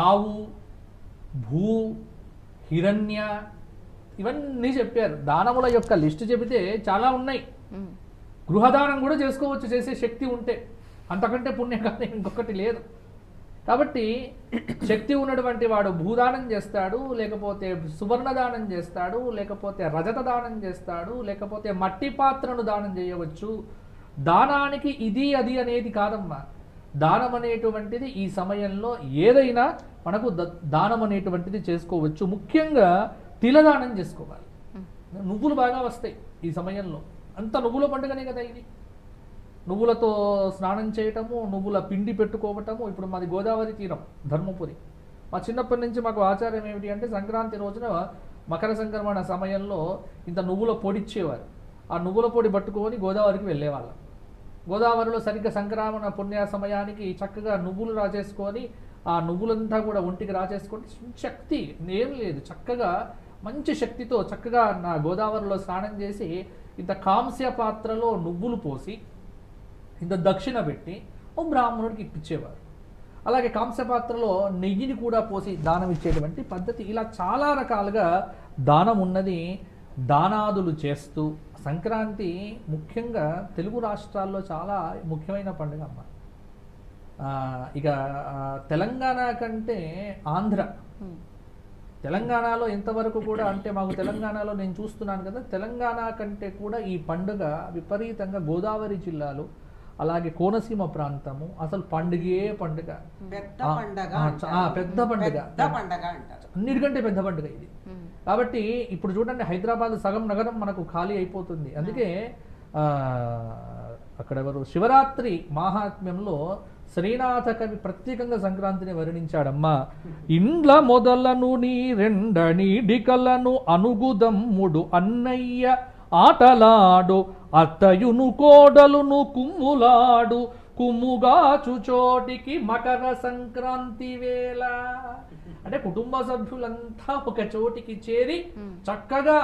ఆవు, భూ, హిరణ్య, ఇవన్నీ చెప్పారు. దానముల యొక్క లిస్టు చెబితే చాలా ఉన్నాయి. గృహదానం కూడా చేసుకోవచ్చు చేసే శక్తి ఉంటే, అంతకంటే పుణ్యం కానీ ఇంకొకటి లేదు. కాబట్టి శక్తి ఉన్నటువంటి వాడు భూదానం చేస్తాడు, లేకపోతే సువర్ణ దానం చేస్తాడు, లేకపోతే రజత దానం చేస్తాడు, లేకపోతే మట్టి పాత్రను దానం చేయవచ్చు. దానానికి ఇది అది అనేది కాదమ్మా, దానం అనేటువంటిది ఈ సమయంలో ఏదైనా మనకు దానం అనేటువంటిది చేసుకోవచ్చు. ముఖ్యంగా తిలదానం చేసుకోవాలి. నువ్వులు బాగా వస్తాయి ఈ సమయంలో, అంత నువ్వుల పండుగనే కదా ఇది. నువ్వులతో స్నానం చేయటము, నువ్వుల పిండి పెట్టుకోవటము. ఇప్పుడు మాది గోదావరి తీరం, ధర్మపురి. మా చిన్నప్పటి నుంచి మాకు ఆచారం ఏమిటి అంటే సంక్రాంతి రోజున మకర సంక్రమణ సమయంలో ఇంత నువ్వుల పొడి ఇచ్చేవారు. ఆ నువ్వుల పొడి పట్టుకొని గోదావరికి వెళ్ళేవాళ్ళం. గోదావరిలో సరిగ్గా సంక్రమణ పుణ్య సమయానికి చక్కగా నువ్వులు రాచేసుకొని ఆ నువ్వులంతా కూడా ఒంటికి రాచేసుకొని శక్తి ఏం లేదు, చక్కగా మంచి శక్తితో చక్కగా నా గోదావరిలో స్నానం చేసి ఇంత కాంస్య పాత్రలో నువ్వులు పోసి ఇంత దక్షిణ పెట్టి ఓ బ్రాహ్మణుడికి ఇప్పించేవారు. అలాగే కాంస్య పాత్రలో నెయ్యిని కూడా పోసి దానం ఇచ్చేటువంటి పద్ధతి. ఇలా చాలా రకాలుగా దానం ఉన్నది. దానాదులు చేస్తూ సంక్రాంతి ముఖ్యంగా తెలుగు రాష్ట్రాల్లో చాలా ముఖ్యమైన పండుగ అమ్మ. ఇక తెలంగాణ కంటే ఆంధ్ర, తెలంగాణలో ఎంతవరకు కూడా అంటే మాకు తెలంగాణలో నేను చూస్తున్నాను కదా, తెలంగాణ కంటే కూడా ఈ పండుగ విపరీతంగా గోదావరి జిల్లాలో అలాగే కోనసీమ ప్రాంతము అసలు పండుగే పండుగ, పెద్ద పండుగ, అన్నిటికంటే పెద్ద పండుగ ఇది. కాబట్టి ఇప్పుడు చూడండి హైదరాబాద్ సగం నగరం మనకు ఖాళీ అయిపోతుంది. అందుకే అక్కడ ఎవరు శివరాత్రి మాహాత్మ్యంలో శ్రీనాథ కవి ప్రత్యేకంగా సంక్రాంతిని వర్ణించాడమ్మా. ఇండ్ల మొదలను నీ రెండనీడికలను అనుగుదమ్ముడు అన్నయ్య ఆటలాడు అత్తయును కోడలును కుమ్ములాడు కుమ్ముగాచు చోటికి మకర సంక్రాంతి వేళ. అంటే కుటుంబ సభ్యులంతా ఒక చోటికి చేరి చక్కగా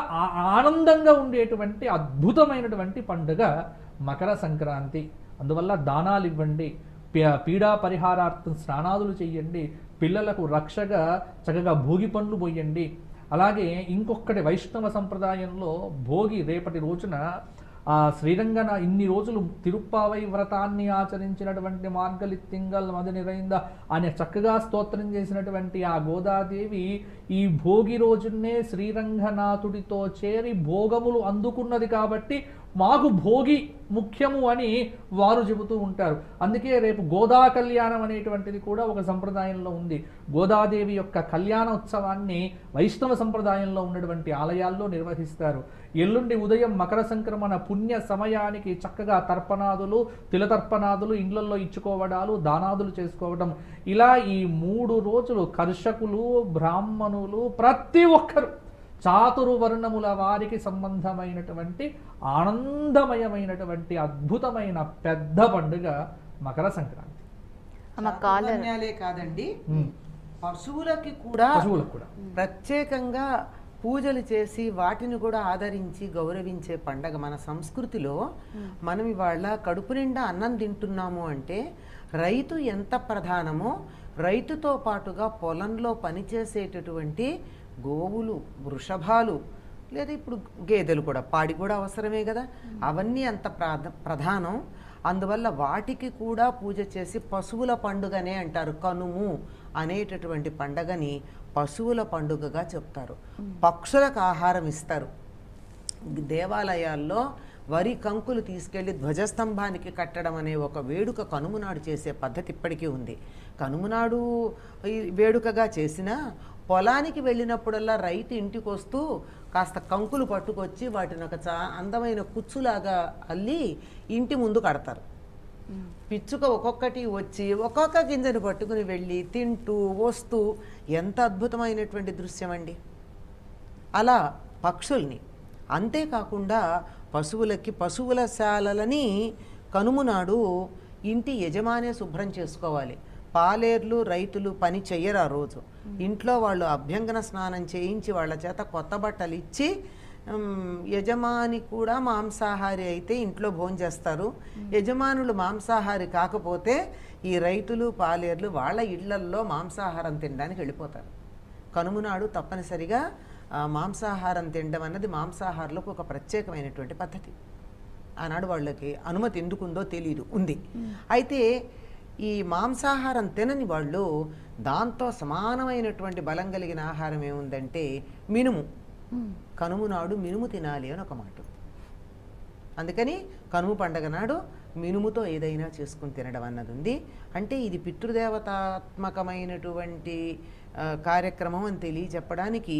ఆనందంగా ఉండేటువంటి అద్భుతమైనటువంటి పండుగ మకర సంక్రాంతి. అందువల్ల దానాలు ఇవ్వండి, పీడా పరిహారార్థం స్నానాదులు చెయ్యండి, పిల్లలకు రక్షగా చక్కగా భోగి పండ్లు పోయండి. అలాగే ఇంకొకటి వైష్ణవ సంప్రదాయంలో భోగి రేపటి రోజున శ్రీరంగన ఇన్ని రోజులు తిరుప్పావై వ్రతాన్ని ఆచరించినటువంటి మార్గలి తింగల్ మది నిరైంద ఆయన చక్కగా స్తోత్రం చేసినటువంటి ఆ గోదాదేవి ఈ భోగి రోజునే శ్రీరంగనాథుడితో చేరి భోగములు అందుకున్నది కాబట్టి మాకు భోగి ముఖ్యము అని వారు చెబుతూ ఉంటారు. అందుకే రేపు గోదా కళ్యాణం అనేటువంటిది కూడా ఒక సంప్రదాయంలో ఉంది. గోదాదేవి యొక్క కళ్యాణ ఉత్సవాన్ని వైష్ణవ సంప్రదాయంలో ఉన్నటువంటి ఆలయాల్లో నిర్వహిస్తారు. ఎల్లుండి ఉదయం మకర సంక్రమణ పుణ్య సమయానికి చక్కగా తర్పణాదులు, తిలతర్పణాదులు ఇండ్లలో ఇచ్చుకోవడాలు, దానాదులు చేసుకోవడం, ఇలా ఈ 3 రోజులు కర్షకులు, బ్రాహ్మణులు ప్రతి ఒక్కరు చాతుర్వర్ణముల వారికి సంబంధమైనటువంటి ఆనందమయమైనటువంటి అద్భుతమైన పెద్ద పండుగ మకర సంక్రాంతి. చాతుర్వర్ణ్యాలే కాదండి, పశువులకు కూడా ప్రత్యేకంగా పూజలు చేసి వాటిని కూడా ఆదరించి గౌరవించే పండగ మన సంస్కృతిలో. మనం ఇవాళ కడుపు నిండా అన్నం తింటున్నాము అంటే రైతు ఎంత ప్రధానమో, రైతుతో పాటుగా పొలంలో పనిచేసేటటువంటి గోవులు, వృషభాలు, లేదా ఇప్పుడు గేదెలు కూడా, పాడి కూడా అవసరమే కదా, అవన్నీ అంత ప్రధానం. అందువల్ల వాటికి కూడా పూజ చేసి పశువుల పండుగనే అంటారు. కనుము అనేటటువంటి పండగని పశువుల పండుగగా చెప్తారు. పక్షులకు ఆహారం ఇస్తారు. దేవాలయాల్లో వరి కంకులు తీసుకెళ్లి ధ్వజస్తంభానికి కట్టడం అనే ఒక వేడుక కనుమనాడు చేసే పద్ధతి ఇప్పటికీ ఉంది. కనుమనాడు వేడుకగా చేసినా పొలానికి వెళ్ళినప్పుడల్లా రైతు ఇంటికి వస్తూ కాస్త కంకులు పట్టుకొచ్చి వాటిని ఒక అందమైన కుచ్చులాగా అల్లి ఇంటి ముందు కడతారు. పిచ్చుక ఒక్కొక్కటి వచ్చి ఒక్కొక్క గింజను పట్టుకుని వెళ్ళి తింటూ వస్తూ, ఎంత అద్భుతమైనటువంటి దృశ్యం అండి. అలా పక్షుల్ని, అంతేకాకుండా పశువులకి పశువుల శాలలని కనుమనాడు ఇంటి యజమానే శుభ్రం చేసుకోవాలి. పాలేర్లు రైతులు పని చెయ్యరు ఆ రోజు. ఇంట్లో వాళ్ళు అభ్యంగన స్నానం చేయించి వాళ్ళ చేత కొత్త బట్టలు ఇచ్చి, యజమాని కూడా మాంసాహారి అయితే ఇంట్లో భోంచేస్తారు. యజమానులు మాంసాహారి కాకపోతే ఈ రైతులు పాలేర్లు వాళ్ళ ఇళ్లల్లో మాంసాహారం తినడానికి వెళ్ళిపోతారు. కనుమనాడు తప్పనిసరిగా మాంసాహారం తినడం అన్నది మాంసాహారులకు ఒక ప్రత్యేకమైనటువంటి పద్ధతి. ఆనాడు వాళ్ళకి అనుమతి ఎందుకుందో తెలియదు, ఉంది. అయితే ఈ మాంసాహారం తినని వాళ్ళు దాంతో సమానమైనటువంటి బలం కలిగిన ఆహారం ఏముందంటే మినుము. కనుము నాడు మినుము తినాలి అని ఒక మాట. అందుకని కనుము పండగ నాడు మినుముతో ఏదైనా చేసుకుని తినడం అన్నది ఉంది. అంటే ఇది పితృదేవతాత్మకమైనటువంటి కార్యక్రమం అని తెలియచెప్పడానికి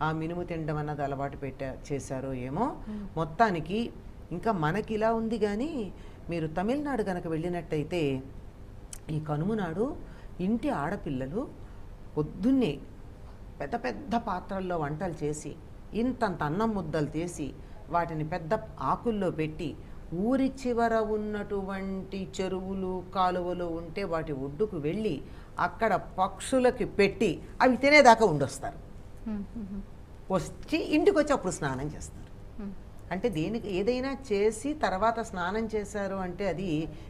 ఆ మినుము తినడం అన్నది అలవాటు చేశారో ఏమో. మొత్తానికి ఇంకా మనకి ఇలా ఉంది. కానీ మీరు తమిళనాడు కనుక వెళ్ళినట్టయితే ఈ కనుము నాడు ఇంటి ఆడపిల్లలు పొద్దున్నే పెద్ద పెద్ద పాత్రల్లో వంటలు చేసి ఇంతంత అన్నం ముద్దలు చేసి వాటిని పెద్ద ఆకుల్లో పెట్టి ఊరి చివర ఉన్నటువంటి చెరువులు, కాలువలు ఉంటే వాటి ఒడ్డుకు వెళ్ళి అక్కడ పక్షులకి పెట్టి అవి తినేదాకా ఉండొస్తారు. వచ్చి ఇంటికి వచ్చి అప్పుడు స్నానం చేస్తారు. అంటే దేనికి ఏదైనా చేసి తర్వాత స్నానం చేశారు అంటే అది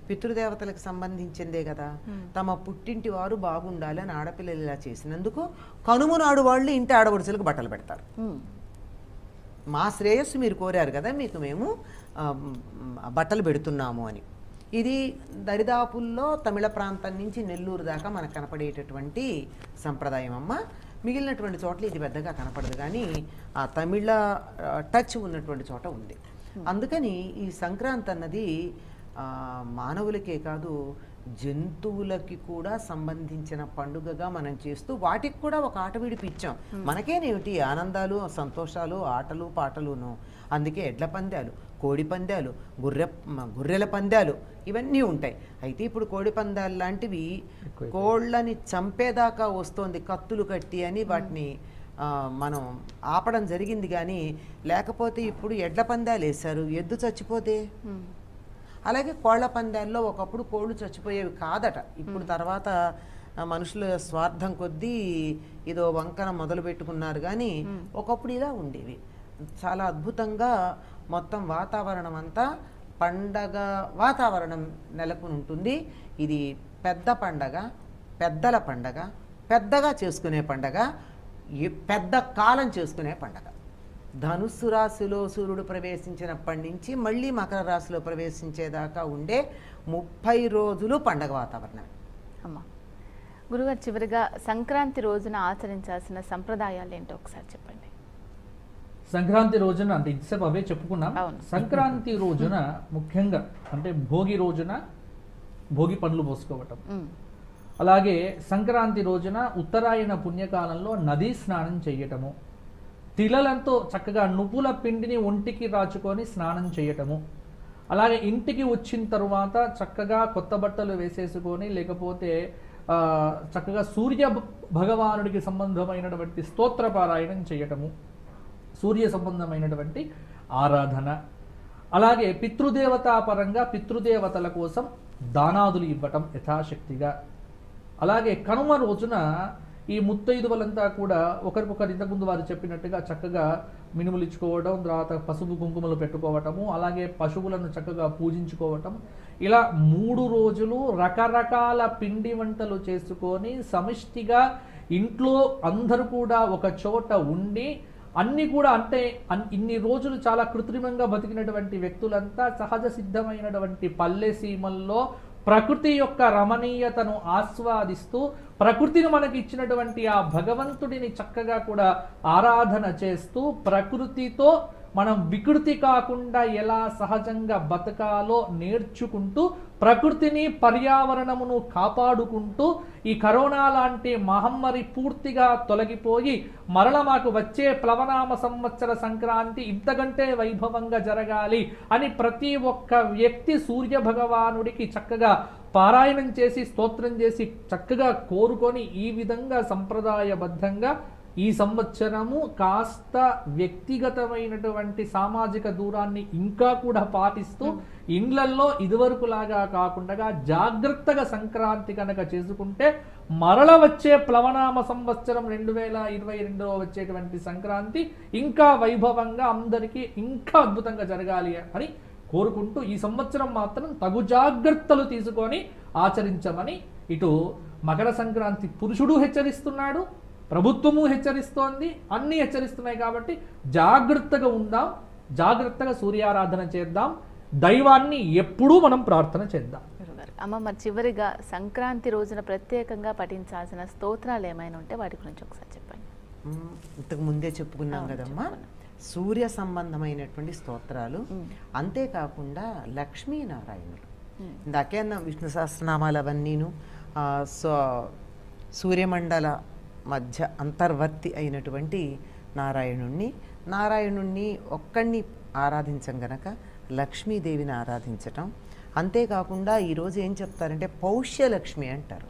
పితృదేవతలకు సంబంధించిందే కదా. తమ పుట్టింటి వారు బాగుండాలి అని ఆడపిల్లలు ఇలా చేసినందుకు కనుము నాడు వాళ్ళు ఇంటి ఆడపడుచులకు బట్టలు పెడతారు. మా శ్రేయస్సు మీరు కోరారు కదా, మీకు మేము బట్టలు పెడుతున్నాము అని. ఇది దరిదాపుల్లో తమిళ ప్రాంతం నుంచి నెల్లూరు దాకా మనకు కనపడేటటువంటి సంప్రదాయం అమ్మ. మిగిలినటువంటి చోట్ల ఇది పెద్దగా కనపడదు, కానీ ఆ తమిళ టచ్ ఉన్నటువంటి చోట ఉంది. అందుకని ఈ సంక్రాంతి అన్నది మానవులకే కాదు జంతువులకి కూడా సంబంధించిన పండుగగా మనం చేస్తూ వాటికి కూడా ఒక ఆట విడిపిచ్చాం. మనకేనేమిటి ఆనందాలు, సంతోషాలు, ఆటలు పాటలును. అందుకే ఎడ్ల పందాలు, కోడి పందాలు, గొర్రెల పందాలు ఇవన్నీ ఉంటాయి. అయితే ఇప్పుడు కోడి పందాలు లాంటివి కోళ్ళని చంపేదాకా వస్తోంది కత్తులు కట్టి అని వాటిని మనం ఆపడం జరిగింది. కానీ లేకపోతే ఇప్పుడు ఎడ్ల పందాలు వేశారు, ఎద్దు చచ్చిపోతే. అలాగే కోళ్ల పందాల్లో ఒకప్పుడు కోళ్ళు చచ్చిపోయేవి కాదట. ఇప్పుడు తర్వాత మనుషుల స్వార్థం కొద్దీ ఇదో వంకన మొదలు పెట్టుకున్నారు. కానీ ఒకప్పుడు ఇలా ఉండేవి. చాలా అద్భుతంగా మొత్తం వాతావరణం అంతా పండగ వాతావరణం నెలకొని ఉంటుంది. ఇది పెద్ద పండగ, పెద్దల పండగ, పెద్దగా చేసుకునే పండగ. పెద్ద కాలం చేసుకునే పండగ. ధనుస్సు రాశిలో సూర్యుడు ప్రవేశించినప్పటి నుంచి మళ్ళీ మకర రాశిలో ప్రవేశించేదాకా ఉండే 30 రోజులు పండగ వాతావరణం. అమ్మా గురుగారు, చివరిగా సంక్రాంతి రోజున ఆచరించాల్సిన సంప్రదాయాలు ఏంటో ఒకసారి చెప్పండి. సంక్రాంతి రోజున అంటే ఇంతసేపు అవే చెప్పుకున్నాం. అవును. సంక్రాంతి రోజున ముఖ్యంగా అంటే భోగి రోజున భోగి పండ్లు పోసుకోవటం, అలాగే సంక్రాంతి రోజున ఉత్తరాయణ పుణ్యకాలంలో నదీ స్నానం చేయటము, తిలలతో చక్కగా నువ్వుల పిండిని ఒంటికి రాచుకొని స్నానం చేయటము, అలాగే ఇంటికి వచ్చిన తరువాత చక్కగా కొత్త బట్టలు వేసేసుకొని లేకపోతే చక్కగా సూర్య భగవానుడికి సంబంధమైనటువంటి స్తోత్ర పారాయణం చేయటము, సూర్య సంబంధమైనటువంటి ఆరాధన, అలాగే పితృదేవతా పరంగా పితృదేవతల కోసం దానాదులు ఇవ్వటం యథాశక్తిగా. అలాగే కనుమ రోజున ఈ ముత్తైదువులంతా కూడా ఒకరికొకరు ఇంతకుముందు వారు చెప్పినట్టుగా చక్కగా మినుములు ఇచ్చుకోవడం, తర్వాత పసుపు కుంకుమలు పెట్టుకోవటము, అలాగే పశువులను చక్కగా పూజించుకోవటం, ఇలా 3 రోజులు రకరకాల పిండి వంటలు చేసుకొని సమిష్టిగా ఇంట్లో అందరూ కూడా ఒక చోట ఉండి అన్నీ కూడా అంటే ఇన్ని రోజులు చాలా కృత్రిమంగా బతికినటువంటి వ్యక్తులంతా సహజ సిద్ధమైనటువంటి పల్లె సీమల్లో ప్రకృతి యొక్క రమణీయతను ఆస్వాదిస్తూ ప్రకృతిని మనకి ఇచ్చినటువంటి ఆ భగవంతుడిని చక్కగా కూడా ఆరాధన చేస్తూ ప్రకృతితో మనం వికృతి కాకుండా ఎలా సహజంగా బతకాలో నేర్చుకుంటూ ప్రకృతిని పర్యావరణమును కాపాడుకుంటూ ఈ కరోనా లాంటి మహమ్మారి పూర్తిగా తొలగిపోయి మరల మాకు వచ్చే ప్లవనామ సంవత్సర సంక్రాంతి ఇంతకంటే వైభవంగా జరగాలి అని ప్రతి ఒక్క వ్యక్తి సూర్య భగవానుడికి చక్కగా పారాయణం చేసి స్తోత్రం చేసి చక్కగా కోరుకొని ఈ విధంగా సంప్రదాయబద్ధంగా ఈ సంవత్సరము కాస్త వ్యక్తిగతమైనటువంటి సామాజిక దూరాన్ని ఇంకా కూడా పాటిస్తూ ఇండ్లల్లో ఇదివరకులాగా కాకుండా జాగ్రత్తగా సంక్రాంతి కనుక చేసుకుంటే మరల వచ్చే ప్లవనామ సంవత్సరం 2022లో వచ్చేటువంటి సంక్రాంతి ఇంకా వైభవంగా అందరికీ ఇంకా అద్భుతంగా జరగాలి అని కోరుకుంటూ ఈ సంవత్సరం మాత్రం తగు జాగ్రత్తలు తీసుకొని ఆచరించమని ఇటు మకర సంక్రాంతి పురుషుడు హెచ్చరిస్తున్నాడు, ప్రభుత్వము హెచ్చరిస్తోంది, అన్నీ హెచ్చరిస్తున్నాయి. కాబట్టి జాగ్రత్తగా ఉందాం, జాగ్రత్తగా సూర్యారాధన చేద్దాం, దైవాన్ని ఎప్పుడూ మనం ప్రార్థన చేద్దాం. అమ్మ, మరి చివరిగా సంక్రాంతి రోజున ప్రత్యేకంగా పఠించాల్సిన స్తోత్రాలు ఏమైనా ఉంటే వాటి గురించి ఒకసారి చెప్పండి. ఇంతకు ముందే చెప్పుకున్నాం కదమ్మా, సూర్య సంబంధమైనటువంటి స్తోత్రాలు, అంతేకాకుండా లక్ష్మీనారాయణులు. ఇందాకే అన్న విష్ణు సహస్రనామాలు అవన్నీను సూర్యమండల మధ్య అంతర్వర్తి అయినటువంటి నారాయణుణ్ణి ఒక్కడిని ఆరాధించం గనక లక్ష్మీదేవిని ఆరాధించటం. అంతేకాకుండా ఈరోజు ఏం చెప్తారంటే పౌష్యలక్ష్మి అంటారు.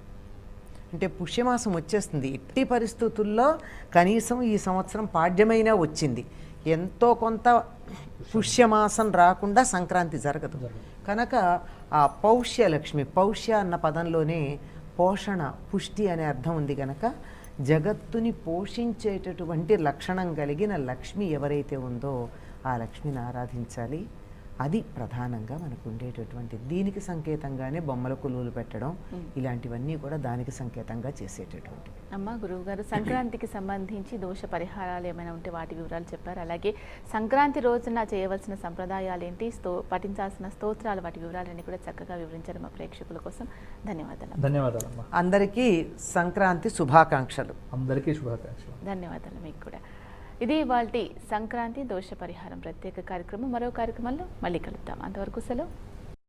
అంటే పుష్యమాసం వచ్చేస్తుంది, ఎట్టి పరిస్థితుల్లో కనీసం ఈ సంవత్సరం పాడ్యమైనా వచ్చింది, ఎంతో కొంత పుష్యమాసం రాకుండా సంక్రాంతి జరగదు కనుక ఆ పౌష్యలక్ష్మి, పౌష్య అన్న పదంలోనే పోషణ పుష్టి అనే అర్థం ఉంది కనుక జగత్తుని పోషించేటటువంటి లక్షణం కలిగిన లక్ష్మి ఎవరైతే ఉందో ఆ లక్ష్మిని ఆరాధించాలి. అది ప్రధానంగా మనకు ఉండేటటువంటి, దీనికి సంకేతంగానే బొమ్మల కొలువులు పెట్టడం ఇలాంటివన్నీ కూడా దానికి సంకేతంగా చేసేటటువంటి. అమ్మ, గురువుగారు సంక్రాంతికి సంబంధించి దోష పరిహారాలు ఏమైనా ఉంటే వాటి వివరాలు చెప్పారు. అలాగే సంక్రాంతి రోజున చేయవలసిన సంప్రదాయాలు ఏంటి, పఠించాల్సిన స్తోత్రాలు, వాటి వివరాలన్నీ కూడా చక్కగా వివరించారు మా ప్రేక్షకుల కోసం. ధన్యవాదాలు. ధన్యవాదాలమ్మా. అందరికీ సంక్రాంతి శుభాకాంక్షలు. అందరికీ శుభాకాంక్షలు. ధన్యవాదాలు మీకు కూడా. ఇది ఇవాల్టి సంక్రాంతి దోష పరిహారం ప్రత్యేక కార్యక్రమం. మరో కార్యక్రమంలో మళ్ళీ కలుద్దాం. అంతవరకు సెలవు.